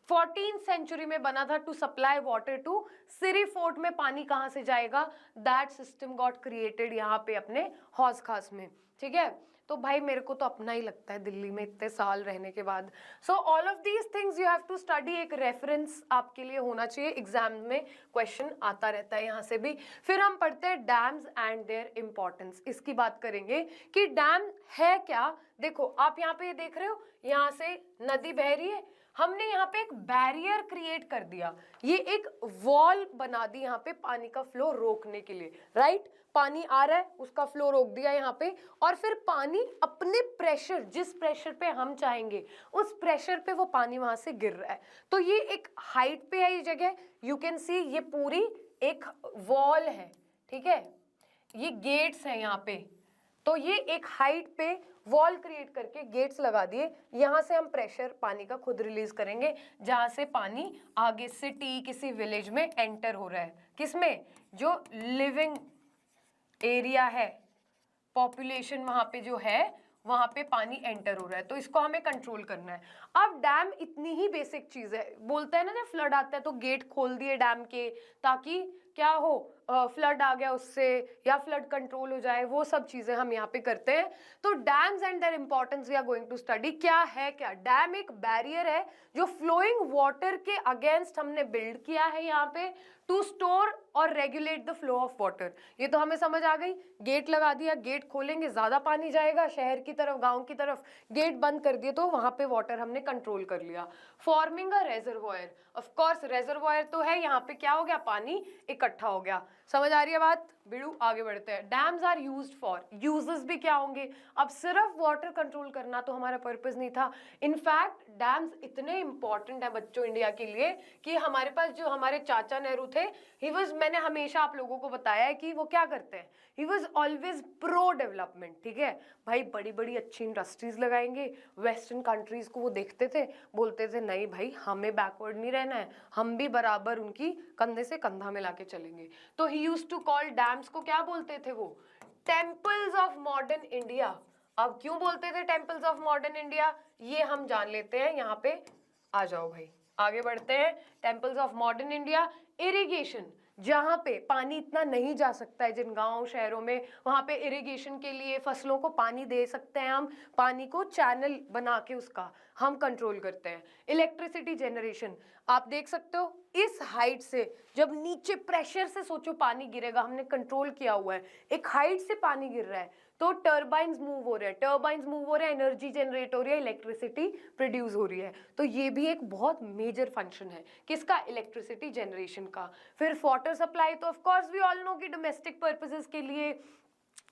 14th century में बना था to supply water to Siri Fort में। पानी कहां से जाएगा, दैट सिस्टम गॉट क्रिएटेड यहाँ पे अपने हौज खास में, ठीक है। तो भाई मेरे को तो अपना ही लगता है दिल्ली में इतने साल रहने के बाद। So all of these things you have to study, एक रेफरेंस आपके लिए होना चाहिए, एग्जाम में क्वेश्चन आता रहता है यहाँ से भी। फिर हम पढ़ते हैं डैम्स एंड देयर इंपॉर्टेंस। इसकी बात करेंगे कि डैम है क्या। देखो आप यहाँ पे देख रहे हो, यहाँ से नदी बह रही है, हमने यहाँ पे एक बैरियर क्रिएट कर दिया, ये एक वॉल बना दी यहाँ पे पानी का फ्लो रोकने के लिए, राइट। पानी आ रहा है, उसका फ्लो रोक दिया यहाँ पे, और फिर पानी अपने प्रेशर, जिस प्रेशर पे हम चाहेंगे उस प्रेशर पे वो पानी वहां से गिर रहा है। तो ये एक हाइट पे है ये जगह, यू कैन सी ये पूरी एक वॉल है, ठीक है, ये गेट्स है यहाँ पे। तो ये एक हाइट पे वॉल क्रिएट करके गेट्स लगा दिए, यहाँ से हम प्रेशर पानी का खुद रिलीज करेंगे, जहाँ से पानी आगे सिटी किसी विलेज में एंटर हो रहा है, किसमें, जो लिविंग एरिया है, पॉपुलेशन वहाँ पे जो है, वहां पे पानी एंटर हो रहा है। तो इसको हमें कंट्रोल करना है। अब डैम इतनी ही बेसिक चीज है, बोलते हैं ना जब फ्लड आता है तो गेट खोल दिए डैम के, ताकि क्या हो, फ्लड आ गया उससे, या फ्लड कंट्रोल हो जाए, वो सब चीजें हम यहाँ पे करते हैं। तो dams and their importance we are going to study. क्या है, क्या डैम एक बैरियर है जो फ्लोइंग वाटर के अगेंस्ट हमने बिल्ड किया है यहाँ पे टू स्टोर और regulate the flow of water. ये तो हमें समझ आ गई, गेट लगा दिया, गेट खोलेंगे ज्यादा पानी जाएगा शहर की तरफ, गांव की तरफ, गेट बंद कर दिए तो वहां पे वाटर हमने कंट्रोल कर लिया। Forming a reservoir, of course reservoir तो है, यहाँ पे क्या हो गया, पानी इकट्ठा हो गया। समझ आ रही है बात बिड़ू? आगे बढ़ते हैं। Dams are used for, uses भी क्या होंगे? अब सिर्फ वाटर कंट्रोल करना तो हमारा पर्पस नहीं था। इनफैक्ट डैम्स इतने इंपॉर्टेंट है बच्चों इंडिया के लिए कि हमारे पास जो हमारे चाचा नेहरू थे, ही वाज, मैंने हमेशा आप लोगों को बताया है कि वो क्या करते हैं, he was always pro development. ठीक है भाई, बड़ी बड़ी अच्छी इंडस्ट्रीज लगाएंगे, वेस्टर्न कंट्रीज को वो देखते थे, बोलते थे नहीं भाई हमें बैकवर्ड नहीं रहना है, हम भी बराबर उनकी कंधे से कंधा मिला के चलेंगे। तो ही यूज्ड टू कॉल डैम्स को, क्या बोलते थे वो, टेम्पल्स ऑफ मॉडर्न इंडिया। अब क्यों बोलते थे टेम्पल्स ऑफ मॉडर्न इंडिया, ये हम जान लेते हैं। यहाँ पे आ जाओ भाई, आगे बढ़ते हैं। Temples of modern India, irrigation, जहां पे पानी इतना नहीं जा सकता है, जिन गांव शहरों में, वहां पे इरिगेशन के लिए फसलों को पानी दे सकते हैं हम, पानी को चैनल बना के उसका हम कंट्रोल करते हैं। इलेक्ट्रिसिटी जनरेशन, आप देख सकते हो इस हाइट से, जब नीचे प्रेशर से सोचो पानी गिरेगा, हमने कंट्रोल किया हुआ है, एक हाइट से पानी गिर रहा है तो टर्बाइंस मूव हो रहे हैं, टर्बाइंस मूव हो रहे हैं, एनर्जी जनरेट हो रही है, इलेक्ट्रिसिटी प्रोड्यूस हो रही है। तो ये भी एक बहुत मेजर फंक्शन है किसका, इलेक्ट्रिसिटी जनरेशन का। फिर वाटर सप्लाई, तो of course we all know कि डोमेस्टिक पर्पसेस के लिए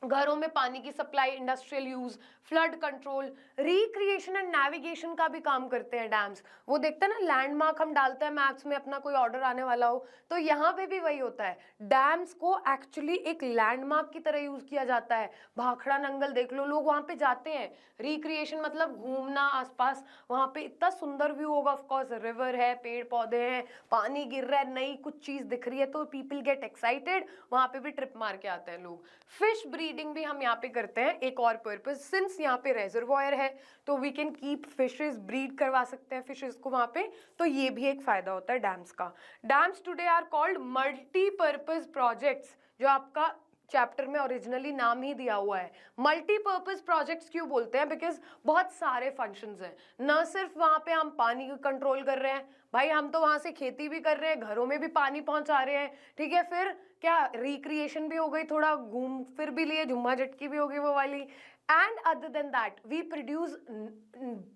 घरों में पानी की supply, industrial use, flood control, recreation and navigation का भी काम करते हैं डैम्स। वो देखते हैं ना लैंडमार्क हम डालते हैं मैप्स में, अपना कोई ऑर्डर आने वाला हो, तो यहाँ पे भी वही होता है, डैम्स को एक्चुअली एक लैंडमार्क की तरह यूज किया जाता है। भाखड़ा नंगल देख लो, लोग वहां पे जाते हैं, रिक्रिएशन मतलब घूमना आसपास, वहां पे इतना सुंदर व्यू होगा, ऑफकोर्स रिवर है, पेड़ पौधे हैं, पानी गिर रहा है, नई कुछ चीज दिख रही है, तो पीपल गेट एक्साइटेड, वहां पे भी ट्रिप मार के आते हैं लोग। फिश ब्रीडिंग भी हम यहाँ पे करते हैं, एक और पर्पस, सिंस यहाँ पे रेजर्वॉयर है तो we can keep fishes, breed करवा सकते हैं फिशेस को वहां पे, तो ये भी एक फायदा होता है डैम्स का। Dams today are called multipurpose projects, जो आपका चैप्टर में ओरिजिनली नाम ही दिया हुआ है। मल्टीपर्पज प्रोजेक्ट्स क्यों बोलते हैं, बिकॉज बहुत सारे फंक्शंस हैं, न सिर्फ वहां पे हम पानी को कंट्रोल कर रहे हैं भाई, हम तो वहां से खेती भी कर रहे हैं, घरों में भी पानी पहुंचा रहे हैं, ठीक है, फिर क्या रिक्रिएशन भी हो गई, थोड़ा घूम फिर भी लिए, जुम्मा झटकी भी हो गई वो वाली, and other than that we produce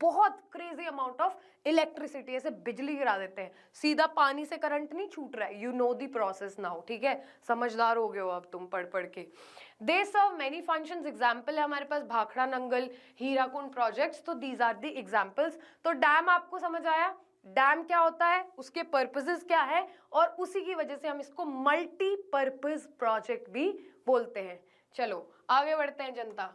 बहुत क्रेजी अमाउंट ऑफ इलेक्ट्रिसिटी, ऐसे बिजली गिरा देते हैं, सीधा पानी से करंट नहीं छूट रहा है, you know the process now, ठीक है, समझदार हो गए हो अब तुम पढ़ पढ़ के। दे सर्व मेनी फंक्शंस, एग्जाम्पल है हमारे पास भाखड़ा नंगल, हीराकुंड प्रोजेक्ट्स, तो दीज आर दी एग्जाम्पल्स। तो डैम आपको समझ आया, डैम क्या होता है, उसके पर्पसेस क्या है, और उसी की वजह से हम इसको मल्टीपर्पज प्रोजेक्ट भी बोलते हैं। चलो आगे बढ़ते हैं जनता।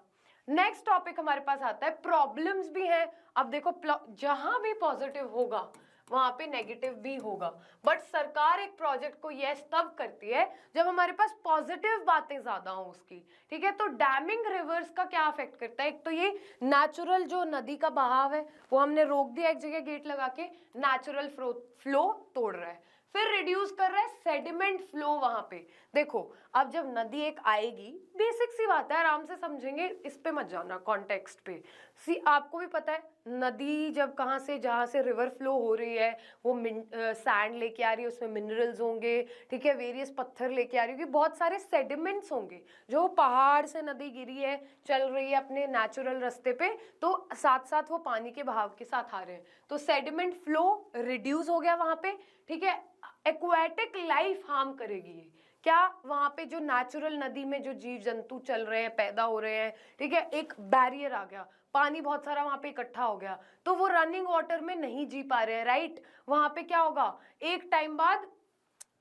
नेक्स्ट टॉपिक हमारे पास आता है, प्रॉब्लम्स भी हैं। अब देखो जहां भी पॉजिटिव होगा वहां पे नेगेटिव भी होगा, बट सरकार एक प्रोजेक्ट को यस तब करती है जब हमारे पास पॉजिटिव बातें ज्यादा हो उसकी, ठीक है। तो डैमिंग रिवर्स का क्या अफेक्ट करता है, एक तो ये नेचुरल जो नदी का बहाव है वो हमने रोक दिया, एक जगह गेट लगा के, नेचुरल फ्लो तोड़ रहा है। फिर रिड्यूस कर रहा है सेडिमेंट फ्लो वहां पे। देखो अब जब नदी एक आएगी, बेसिक सी बात है, आराम से समझेंगे, इस पे मत जाना कॉन्टेक्स्ट पे। आपको भी पता है नदी जब कहाँ से, जहाँ से रिवर फ्लो हो रही है, वो सैंड लेके आ रही है, उसमें मिनरल्स होंगे, ठीक है, वेरियस पत्थर लेके आ रही होगी, बहुत सारे सेडिमेंट्स होंगे, जो पहाड़ से नदी गिरी है, चल रही है अपने नेचुरल रास्ते पे, तो साथ साथ वो पानी के बहाव के साथ आ रहे हैं, तो सेडिमेंट फ्लो रिड्यूस हो गया वहां पे, ठीक है। एक्वाटिक लाइफ हार्म करेगी ये, क्या वहां पे जो नेचुरल नदी में जो जीव जंतु चल रहे हैं, पैदा हो रहे हैं, ठीक है, एक बैरियर आ गया, पानी बहुत सारा वहां पे इकट्ठा हो गया, तो वो रनिंग वाटर में नहीं जी पा रहे हैं, राइट। वहां पे क्या होगा, एक टाइम बाद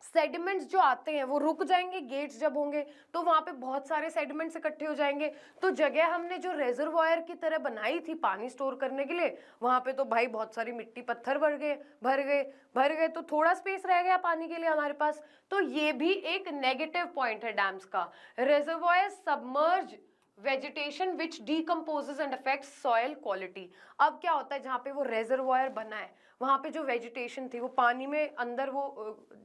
सेडिमेंट्स जो आते हैं वो रुक जाएंगे, गेट्स जब होंगे तो वहां पे बहुत सारे सेडिमेंट्स इकट्ठे हो जाएंगे, तो जगह हमने जो रेजर्वॉयर की तरह बनाई थी पानी स्टोर करने के लिए, वहां पे तो भाई बहुत सारी मिट्टी पत्थर भर गए, तो थोड़ा स्पेस रह गया पानी के लिए हमारे पास। तो ये भी एक नेगेटिव पॉइंट है डैम्स का। Reservoir submerge vegetation which decomposes and affects soil quality. अब क्या होता है, जहाँ पे वो रेजर्वॉयर बना है वहां पे जो वेजिटेशन थी वो पानी में अंदर वो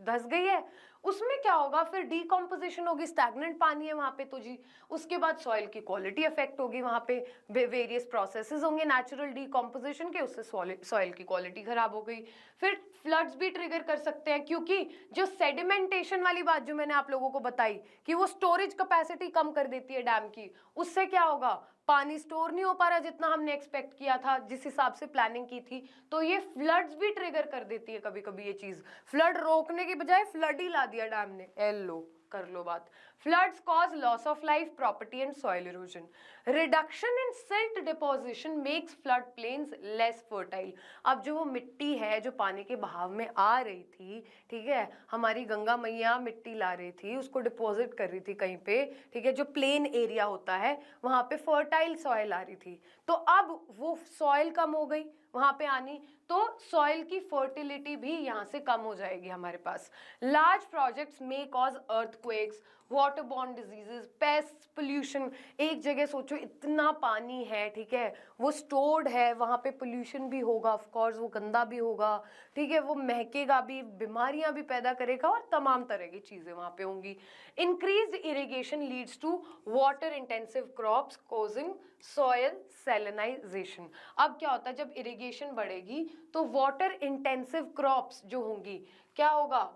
धस गई है, उसमें क्या होगा, फिर डीकम्पोजिशन होगी, स्टैग्नेंट पानी है वहां पे तो जी, उसके बाद सॉइल की क्वालिटी अफेक्ट होगी, वहां पे वेरियस प्रोसेसेस होंगे नेचुरल डीकम्पोजिशन के, उससे सॉइल की क्वालिटी खराब हो गई। फिर फ्लड्स भी ट्रिगर कर सकते हैं, क्योंकि जो सेडिमेंटेशन वाली बात जो मैंने आप लोगों को बताई कि वो स्टोरेज कैपेसिटी कम कर देती है डैम की, उससे क्या होगा, पानी स्टोर नहीं हो पा रहा जितना हमने एक्सपेक्ट किया था, जिस हिसाब से प्लानिंग की थी, तो ये फ्लड्स भी ट्रिगर कर देती है कभी कभी ये चीज। फ्लड रोकने की बजाय फ्लड ही ला दिया डैम ने, लो कर लो बात। Floods cause loss of life, property and soil erosion. Reduction in silt deposition makes flood plains less fertile. अब जो वो मिट्टी है जो पानी के बहाव में आ रही थी, ठीक है, हमारी गंगा मैया मिट्टी ला रही थी, उसको डिपॉजिट कर रही थी कहीं पे, ठीक है, जो प्लेन एरिया होता है वहां पे फर्टाइल सॉइल आ रही थी, तो अब वो सॉइल कम हो गई वहां पे आनी, तो सॉइल की फर्टिलिटी भी यहां से कम हो जाएगी हमारे पास। Large projects may cause earthquakes, waterborne diseases, pest, pollution. एक जगह सोचो इतना पानी है, ठीक है, वो स्टोर्ड है, वहां पे पोल्यूशन भी होगा, ऑफ कोर्स वो गंदा भी होगा, ठीक है, वो महकेगा भी, बीमारियां भी पैदा करेगा और तमाम तरह की चीजें वहां पे होंगी। Increased irrigation leads to water intensive crops causing soil salinisation. अब क्या होता है, जब इरिगेशन बढ़ेगी तो वाटर इंटेंसिव क्रॉप्स जो होंगी, क्या होगा,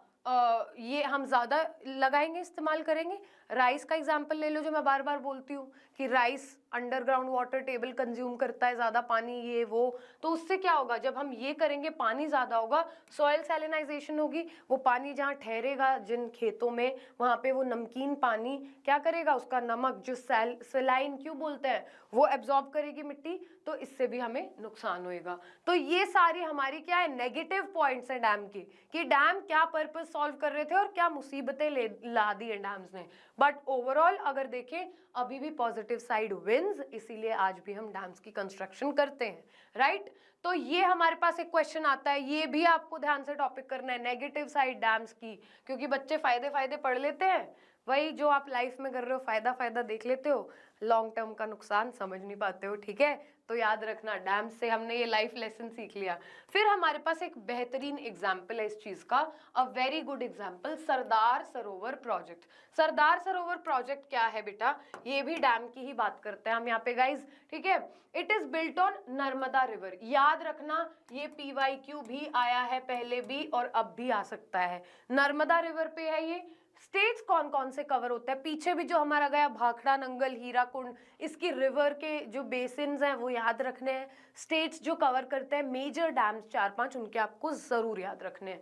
ये हम ज़्यादा लगाएंगे, इस्तेमाल करेंगे। राइस का एग्जाम्पल ले लो, जो मैं बार बार बोलती हूँ कि rice underground water table consume करता है ज़्यादा पानी, ये वो, तो उससे क्या होगा, जब हम ये करेंगे पानी ज़्यादा होगा, सॉइल सैलिनाइजेशन होगी, वो पानी जहाँ ठहरेगा जिन खेतों में, वहाँ पे वो नमकीन पानी क्या करेगा, उसका नमक जो सैलाइन क्यों बोलते हैं, वो एब्जॉर्ब करेगी मिट्टी, तो इससे भी हमें नुकसान होएगा। तो ये सारी हमारी क्या है, नेगेटिव पॉइंट्स हैं डैम की, कि डैम क्या पर्पस सॉल्व कर रहे थे और क्या मुसीबतें ला दी है डैम्स ने। बट ओवरऑल अगर देखें अभी भी पॉजिटिव साइड विंस, इसीलिए आज भी हम डैम्स की कंस्ट्रक्शन करते हैं, राइट। तो ये हमारे पास एक क्वेश्चन आता है, ये भी आपको ध्यान से टॉपिक करना है, नेगेटिव साइड डैम्स की, क्योंकि बच्चे फायदे पढ़ लेते हैं, वही जो आप लाइफ में कर रहे हो फायदा देख लेते हो, लॉन्ग टर्म का नुकसान समझ नहीं पाते हो, ठीक है। तो याद रखना, डैम से हमने ये लाइफ लेसन सीख लिया। फिर हमारे पास एक बेहतरीन एग्जाम्पल है इस चीज का, a very good example, Sardar Sarovar project. Sardar Sarovar project क्या है बेटा, ये भी डैम की ही बात करते हैं हम यहाँ पे गाइज, ठीक है। It is built on Narmada river. याद रखना, ये PYQ भी आया है पहले भी और अब भी आ सकता है, नर्मदा रिवर पे है ये। स्टेट्स कौन कौन से कवर होते हैं, पीछे भी जो हमारा गया भाखड़ा, नंगल, हीराकुंड, इसकी रिवर के जो बेसिन्स हैं वो याद रखने हैं। स्टेट्स जो कवर करते हैं मेजर डैम्स 4-5, उनके आपको जरूर याद रखने हैं।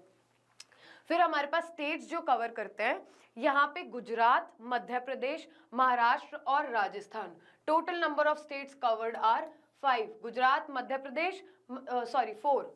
फिर हमारे पास स्टेट्स जो कवर करते हैं, यहाँ पे गुजरात, मध्य प्रदेश, महाराष्ट्र और Rajasthan. Total number of states covered are 5। Gujarat, Madhya Pradesh, 4,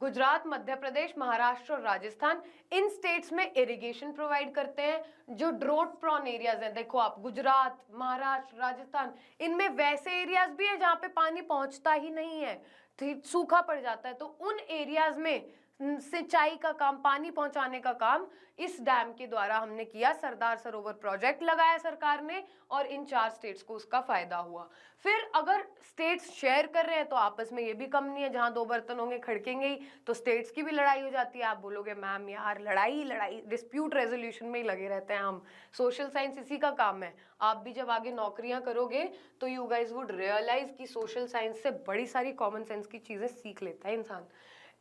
Gujarat, Madhya Pradesh, Maharashtra और राजस्थान। इन स्टेट्स में इरिगेशन प्रोवाइड करते हैं। जो ड्रोट प्रोन एरियाज हैं, देखो आप, गुजरात, महाराष्ट्र, राजस्थान, इनमें वैसे एरियाज भी हैं जहां पे पानी पहुंचता ही नहीं है, सूखा पड़ जाता है, तो उन एरियाज में सिंचाई का काम, पानी पहुंचाने का काम इस डैम के द्वारा हमने किया। सरदार सरोवर प्रोजेक्ट लगाया सरकार ने और इन 4 स्टेट्स को उसका फायदा हुआ। फिर अगर स्टेट्स शेयर कर रहे हैं तो आपस में ये भी कम नहीं है, जहां 2 बर्तन होंगे खड़केंगे ही, तो स्टेट्स की भी लड़ाई हो जाती है। आप बोलोगे मैम यार लड़ाई डिस्प्यूट रेजोल्यूशन में ही लगे रहते हैं हम, सोशल साइंस इसी का काम है। आप भी जब आगे नौकरियां करोगे तो यू गाइज वुड रियलाइज कि सोशल साइंस से बड़ी सारी कॉमन सेंस की चीजें सीख लेता है इंसान।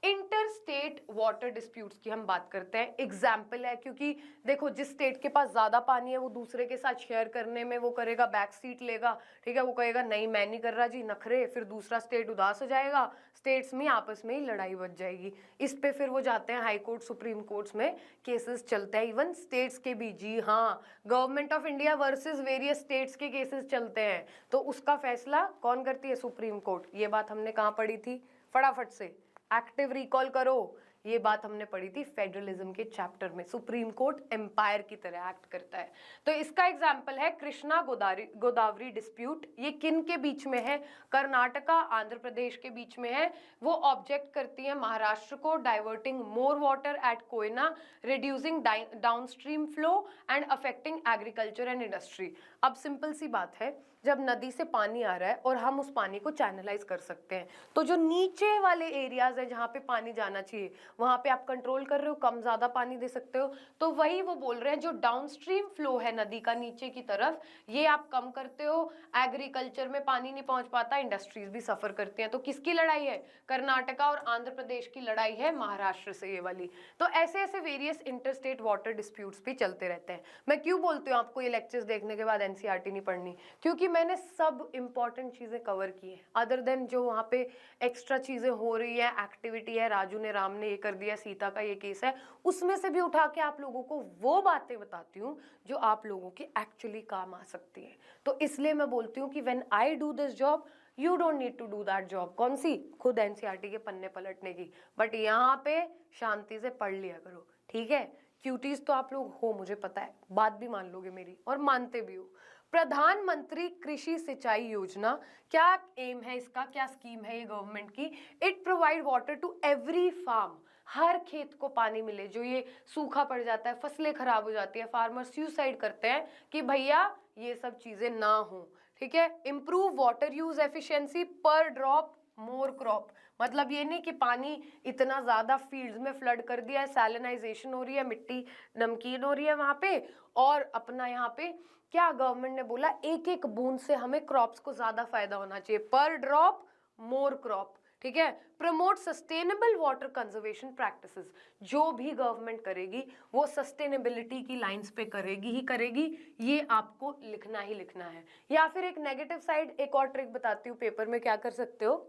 इंटर स्टेट वाटर डिस्प्यूट्स की हम बात करते हैं, एग्जाम्पल है, क्योंकि देखो जिस स्टेट के पास ज्यादा पानी है वो दूसरे के साथ शेयर करने में वो करेगा, बैक सीट लेगा, ठीक है, वो कहेगा नहीं मैं नहीं कर रहा जी नखरे, फिर दूसरा स्टेट उदास हो जाएगा, स्टेट्स में आपस में ही लड़ाई बच जाएगी। इस पे फिर वो जाते हैं हाई कोर्ट, सुप्रीम कोर्ट्स में केसेस चलते हैं, इवन स्टेट्स के भी, जी हाँ, government of India versus various states के केसेस चलते हैं, तो उसका फैसला कौन करती है, सुप्रीम कोर्ट। ये बात हमने कहाँ पढ़ी थी, फटाफट से एक्टिव रिकॉल करो, ये बात हमने पढ़ी थी फेडरलिज्म के चैप्टर में। सुप्रीम कोर्ट एम्पायर की तरह एक्ट करता है। तो इसका एग्जाम्पल है कृष्णा गोदावरी डिस्प्यूट। ये किन के बीच में है, कर्नाटका आंध्र प्रदेश के बीच में है। वो ऑब्जेक्ट करती है महाराष्ट्र को, diverting more water at Koyna, reducing downstream flow and affecting agriculture and industry. अब सिंपल सी बात है, जब नदी से पानी आ रहा है और हम उस पानी को चैनलाइज कर सकते हैं, तो जो नीचे वाले एरियाज है जहाँ पे पानी जाना चाहिए वहां पे आप कंट्रोल कर रहे हो, कम ज्यादा पानी दे सकते हो। तो वही वो बोल रहे हैं, जो डाउनस्ट्रीम फ्लो है नदी का नीचे की तरफ, ये आप कम करते हो, एग्रीकल्चर में पानी नहीं पहुंच पाता, इंडस्ट्रीज भी सफर करती हैं। तो किसकी लड़ाई है? कर्नाटका और आंध्र प्रदेश की लड़ाई है महाराष्ट्र से, ये वाली। तो ऐसे ऐसे वेरियस इंटरस्टेट वाटर डिस्प्यूट्स भी चलते रहते हैं। मैं क्यों बोलती हूँ आपको ये लेक्चर्स देखने के बाद एनसीईआरटी नहीं पढ़नी, क्योंकि मैंने सब इंपॉर्टेंट चीजें कवर की हैं, अदर देन जो वहाँ पे एक्स्ट्रा चीजें हो रही है, एक्टिविटी है, राजू ने राम ने ये कर दिया, सीता का ये केस है, उसमें से भी उठा के आप लोगों को वो बातें बताती हूँ जो आप लोगों के एक्चुअली काम आ सकती है। तो इसलिए मैं बोलती हूँ कि when I do this job you don't need to do that job. कौन सी? खुद एनसीईआरटी के पन्ने पलटने की, बट यहाँ पे शांति से पढ़ लिया करो, ठीक है? क्यूटीज तो आप लोग हो, मुझे पता है, बात भी मान लोगे मेरी और मानते भी हो। प्रधानमंत्री कृषि सिंचाई योजना, क्या एम है इसका, क्या स्कीम है ये गवर्नमेंट की? It provide water to every farm, हर खेत को पानी मिले। जो ये सूखा पड़ जाता है, फसलें खराब हो जाती है, फार्मर सुसाइड करते हैं कि भैया ये सब चीजें ना हो, ठीक है? इंप्रूव वाटर यूज एफिशिएंसी पर ड्रॉप मोर क्रॉप, मतलब ये नहीं कि पानी इतना ज्यादा फील्ड्स में फ्लड कर दिया है, सैलिनाइजेशन हो रही है, मिट्टी नमकीन हो रही है वहां पे, और अपना यहाँ पे क्या गवर्नमेंट ने बोला, एक एक बूंद से हमें क्रॉप्स को ज्यादा फायदा होना चाहिए, पर ड्रॉप मोर क्रॉप, ठीक है? Promote sustainable water conservation practices, जो भी गवर्नमेंट करेगी वो सस्टेनेबिलिटी की लाइंस पे करेगी ही करेगी, ये आपको लिखना ही लिखना है। या फिर एक नेगेटिव साइड, एक और ट्रिक बताती हूँ, पेपर में क्या कर सकते हो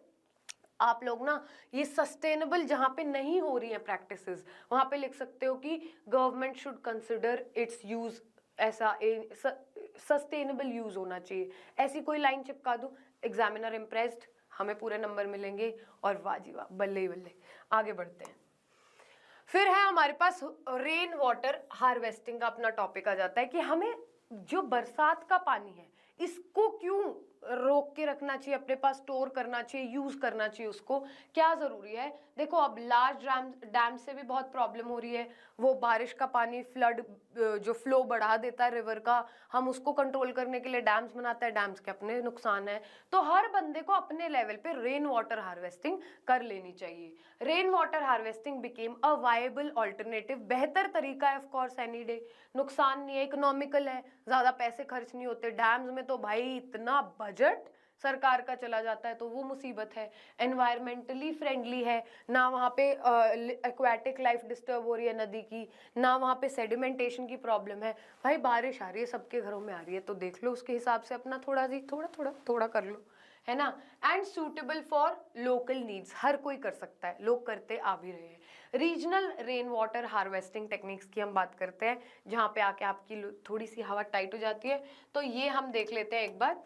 आप लोग ना, ये सस्टेनेबल जहां पे नहीं हो रही है प्रैक्टिसेस, वहां पे लिख सकते हो कि government should consider it's use, ऐसा सस्टेनेबल यूज होना चाहिए, ऐसी कोई लाइन चिपका दूं, एग्जामिनर इम्प्रेस्ड, हमें पूरे नंबर मिलेंगे और वाह जी वाह, बल्ले ही बल्ले। आगे बढ़ते हैं। फिर है हमारे पास रेन वाटर हार्वेस्टिंग का अपना टॉपिक आ जाता है कि हमें जो बरसात का पानी है इसको क्यों रोक के रखना चाहिए, अपने पास स्टोर करना चाहिए, यूज करना चाहिए, उसको क्या जरूरी है? देखो अब लार्ज डैम से भी बहुत प्रॉब्लम हो रही है, वो बारिश का पानी फ्लड जो फ्लो बढ़ा देता है रिवर का, हम उसको कंट्रोल करने के लिए डैम्स बनाते हैं, डैम्स के अपने नुकसान है। तो हर बंदे को अपने लेवल पे रेन वाटर हार्वेस्टिंग कर लेनी चाहिए। Rain water harvesting became a viable alternative, बेहतर तरीका है ऑफ कोर्स एनी डे, नुकसान नहीं है, इकोनॉमिकल है, ज्यादा पैसे खर्च नहीं होते। डैम्स में तो भाई इतना बजट सरकार का चला जाता है, तो वो मुसीबत है। एनवायरमेंटली फ्रेंडली है, ना वहाँ पे एक्वाटिक लाइफ डिस्टर्ब हो रही है नदी की, ना वहाँ पे सेडिमेंटेशन की प्रॉब्लम है। भाई बारिश आ रही है, सबके घरों में आ रही है, तो देख लो उसके हिसाब से अपना थोड़ा कर लो, है ना? And suitable for local needs, हर कोई कर सकता है, लोग करते आ भी रहे हैं। Regional rain water harvesting techniques की हम बात करते हैं, जहाँ पे आके आपकी थोड़ी सी हवा टाइट हो जाती है, तो ये हम देख लेते हैं एक बार।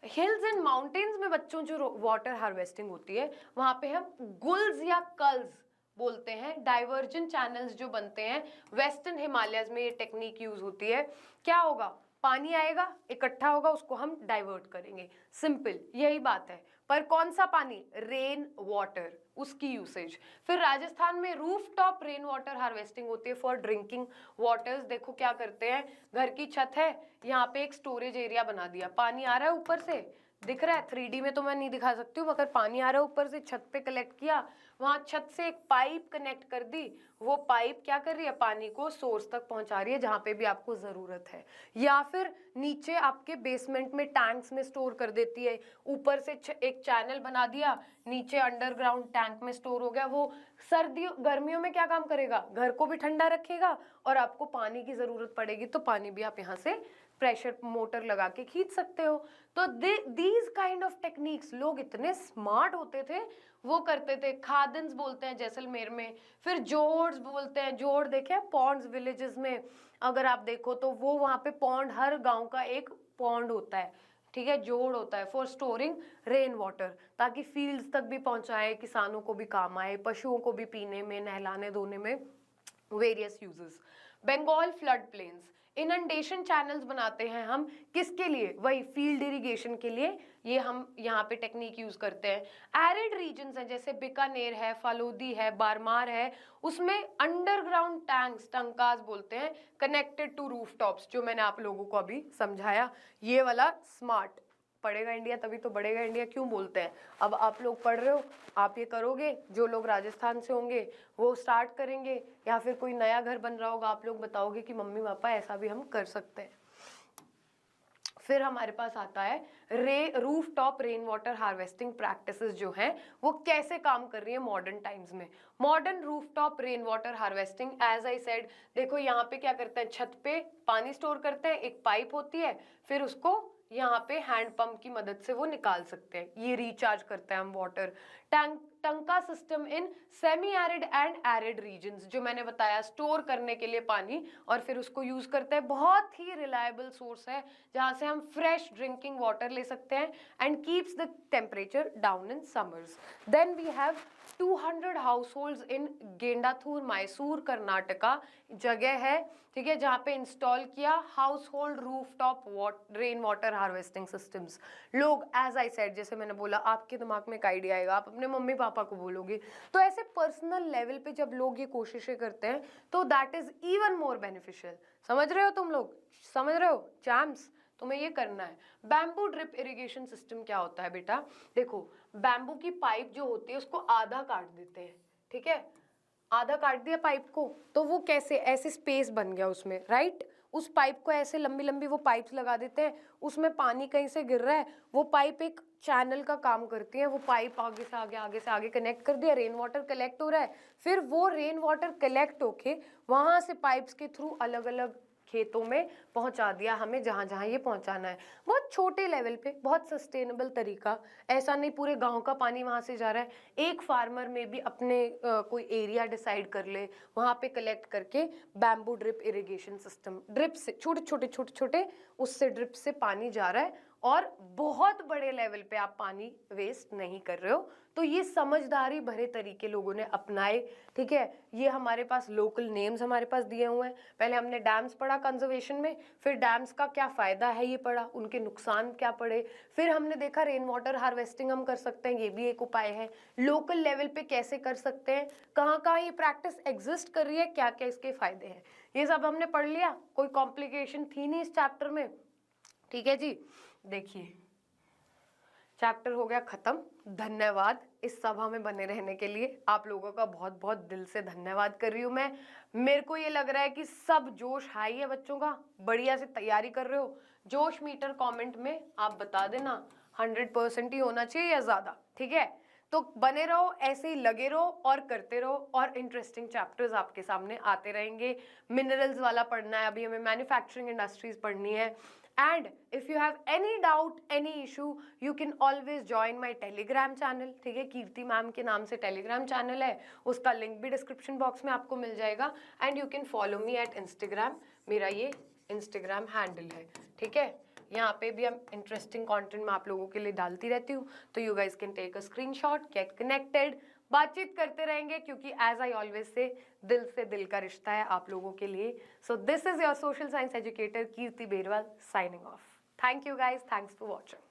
हिल्स एंड माउंटेन्स में बच्चों जो वाटर हार्वेस्टिंग होती है, वहां पे हम गुल्स या कल्स बोलते हैं, डाइवर्जन चैनल्स जो बनते हैं, वेस्टर्न हिमालयस में ये टेक्निक यूज होती है। क्या होगा? पानी आएगा, इकट्ठा होगा, उसको हम डाइवर्ट करेंगे, सिंपल यही बात है। पर कौन सा पानी? रेन वाटर, उसकी यूसेज। फिर राजस्थान में roof top rain water harvesting होती है फॉर ड्रिंकिंग वाटर्स। देखो क्या करते हैं, घर की छत है, यहाँ पे एक स्टोरेज एरिया बना दिया, पानी आ रहा है ऊपर से, दिख रहा है, 3D में तो मैं नहीं दिखा सकती हूँ, मगर पानी आ रहा है ऊपर से, छत पे कलेक्ट किया, वहां छत से एक पाइप कनेक्ट कर दी, वो पाइप क्या कर रही है, पानी को सोर्स तक पहुंचा रही है जहां पे भी आपको जरूरत है। या फिर नीचे आपके बेसमेंट में टैंक्स में स्टोर कर देती है, ऊपर से एक चैनल बना दिया, नीचे अंडरग्राउंड टैंक में स्टोर हो गया। वो सर्दियों गर्मियों में क्या काम करेगा, घर को भी ठंडा रखेगा, और आपको पानी की जरूरत पड़ेगी तो पानी भी आप यहाँ से प्रेशर मोटर लगा के खींच सकते हो। तो दीज काइंड ऑफ टेक्निक्स, लोग इतने स्मार्ट होते थे, वो करते थे। खादन्स बोलते हैं जैसलमेर में, फिर जोड़्स बोलते हैं, जोड़ देखे पॉन्ड्स विलेजेस में, अगर आप देखो तो वो वहां पे पॉन्ड, हर गांव का एक पॉन्ड होता है, ठीक है, जोड़ होता है फॉर स्टोरिंग रेन वाटर, ताकि फील्ड्स तक भी पहुंचाए, किसानों को भी काम आए, पशुओं को भी पीने में, नहलाने धोने में, various uses. Bengal flood plains, inundation channels बनाते हैं हम, किसके लिए? वही फील्ड इरिगेशन के लिए, ये हम यहाँ पे टेक्निक यूज करते हैं। एरिड रीजन्स हैं, जैसे बीकानेर है, फालोदी है, बारमार है, उसमें अंडरग्राउंड टैंक्स, टंकास बोलते हैं, कनेक्टेड टू रूफटॉप्स, जो मैंने आप लोगों को अभी समझाया, ये वाला स्मार्ट पढ़ेगा इंडिया तभी तो बढ़ेगा इंडिया क्यों बोलते हैं। अब आप लोग पढ़ रहे हो, आप ये करोगे, जो लोग राजस्थान से होंगे वो स्टार्ट करेंगे, या फिर कोई नया घर बन रहा होगा, आप लोग बताओगे कि मम्मी पापा ऐसा भी हम कर सकते हैं। फिर हमारे पास आता है roof top rain water harvesting practices जो हैं वो कैसे काम कर रही है मॉडर्न टाइम्स में। Modern roof top rain water harvesting, as I said, देखो यहाँ पे क्या करते हैं, छत पे पानी स्टोर करते हैं, एक पाइप होती है, फिर उसको यहाँ पे हैंड पंप की मदद से वो निकाल सकते हैं, ये रिचार्ज करते हैं हम water. Tanka system in semi arid and arid regions, जो मैंने बताया स्टोर करने के लिए पानी और फिर उसको यूज करते हैं, बहुत ही रिलायबल सोर्स है जहां से हम फ्रेश ड्रिंकिंग वाटर ले सकते हैं and keeps the temperature down in summers. Then we have 200 households in Gendathur, Mysore, Karnataka जगह है, ठीक है, जहां पे इंस्टॉल किया household roof top rain water harvesting systems. लोग, एज आई सेड, जैसे मैंने बोला, आपके दिमाग में एक आइडिया आएगा, आप अपने मम्मी पापा को बोलोगे, तो ऐसे पर्सनल लेवल पे जब लोग ये कोशिशें करते हैं तो that is even more beneficial. समझ रहे हो तुम लोग, समझ रहे हो चैम्प्स, तुम्हें ये करना है। बैम्बू ड्रिप इरिगेशन सिस्टम क्या होता है बेटा, देखो बैम्बू की पाइप जो होती है उसको आधा काट देते हैं, ठीक है, आधा काट दिया पाइप को, तो वो कैसे, ऐसे स्पेस बन गया उसमें, राइट, उस पाइप को ऐसे लंबी लंबी वो पाइप्स लगा देते हैं, उसमें पानी कहीं से गिर रहा है, वो पाइप एक चैनल का काम करती है, वो पाइप आगे से आगे कनेक्ट कर दिया, रेन वाटर कलेक्ट हो रहा है, फिर वो रेन वाटर कलेक्ट होके वहां से पाइप्स के थ्रू अलग अलग खेतों में पहुंचा दिया हमें, जहां जहां ये पहुंचाना है। बहुत छोटे लेवल पे, बहुत सस्टेनेबल तरीका, ऐसा नहीं पूरे गांव का पानी वहां से जा रहा है, एक फार्मर में भी अपने कोई एरिया डिसाइड कर ले, वहां पे कलेक्ट करके bamboo drip irrigation system, drip से छोटे छोटे उससे ड्रिप से पानी जा रहा है और बहुत बड़े लेवल पे आप पानी वेस्ट नहीं कर रहे हो। तो ये समझदारी भरे तरीके लोगों ने अपनाए, ठीक है। ये हमारे पास लोकल नेम्स हमारे पास दिए हुए हैं, पहले हमने डैम्स पढ़ा कंजर्वेशन में, फिर डैम्स का क्या फायदा है ये पढ़ा, उनके नुकसान क्या पड़े, फिर हमने देखा रेन वाटर हार्वेस्टिंग हम कर सकते हैं, ये भी एक उपाय है, लोकल लेवल पे कैसे कर सकते हैं, कहाँ कहाँ ये प्रैक्टिस एग्जिस्ट कर रही है, क्या क्या इसके फायदे हैं, ये सब हमने पढ़ लिया, कोई कॉम्प्लिकेशन थी नहीं इस चैप्टर में, ठीक है जी। देखिए चैप्टर हो गया खत्म। धन्यवाद इस सभा में बने रहने के लिए, आप लोगों का बहुत बहुत दिल से धन्यवाद कर रही हूँ मैं। मेरे को ये लग रहा है कि सब जोश हाई है बच्चों का, बढ़िया से तैयारी कर रहे हो। जोश मीटर कमेंट में आप बता देना 100% ही होना चाहिए या ज़्यादा, ठीक है। तो बने रहो, ऐसे ही लगे रहो और करते रहो, और इंटरेस्टिंग चैप्टर्स आपके सामने आते रहेंगे। मिनरल्स वाला पढ़ना है, अभी हमें मैन्युफैक्चरिंग इंडस्ट्रीज पढ़नी है। And if you have any doubt, any issue, you can always join my Telegram channel, ठीक है, कीर्ति मैम के नाम से टेलीग्राम चैनल है, उसका लिंक भी डिस्क्रिप्शन बॉक्स में आपको मिल जाएगा। And you can follow me at Instagram, मेरा ये इंस्टाग्राम हैंडल है, ठीक है। यहाँ पे भी हम इंटरेस्टिंग कंटेंट मैं आप लोगों के लिए डालती रहती हूँ, तो you guys can take a screenshot, get connected, बातचीत करते रहेंगे, क्योंकि एज आई ऑलवेज से दिल का रिश्ता है आप लोगों के लिए। So this is your social science educator Kirti Berwal signing off. Thank you guys, thanks for watching.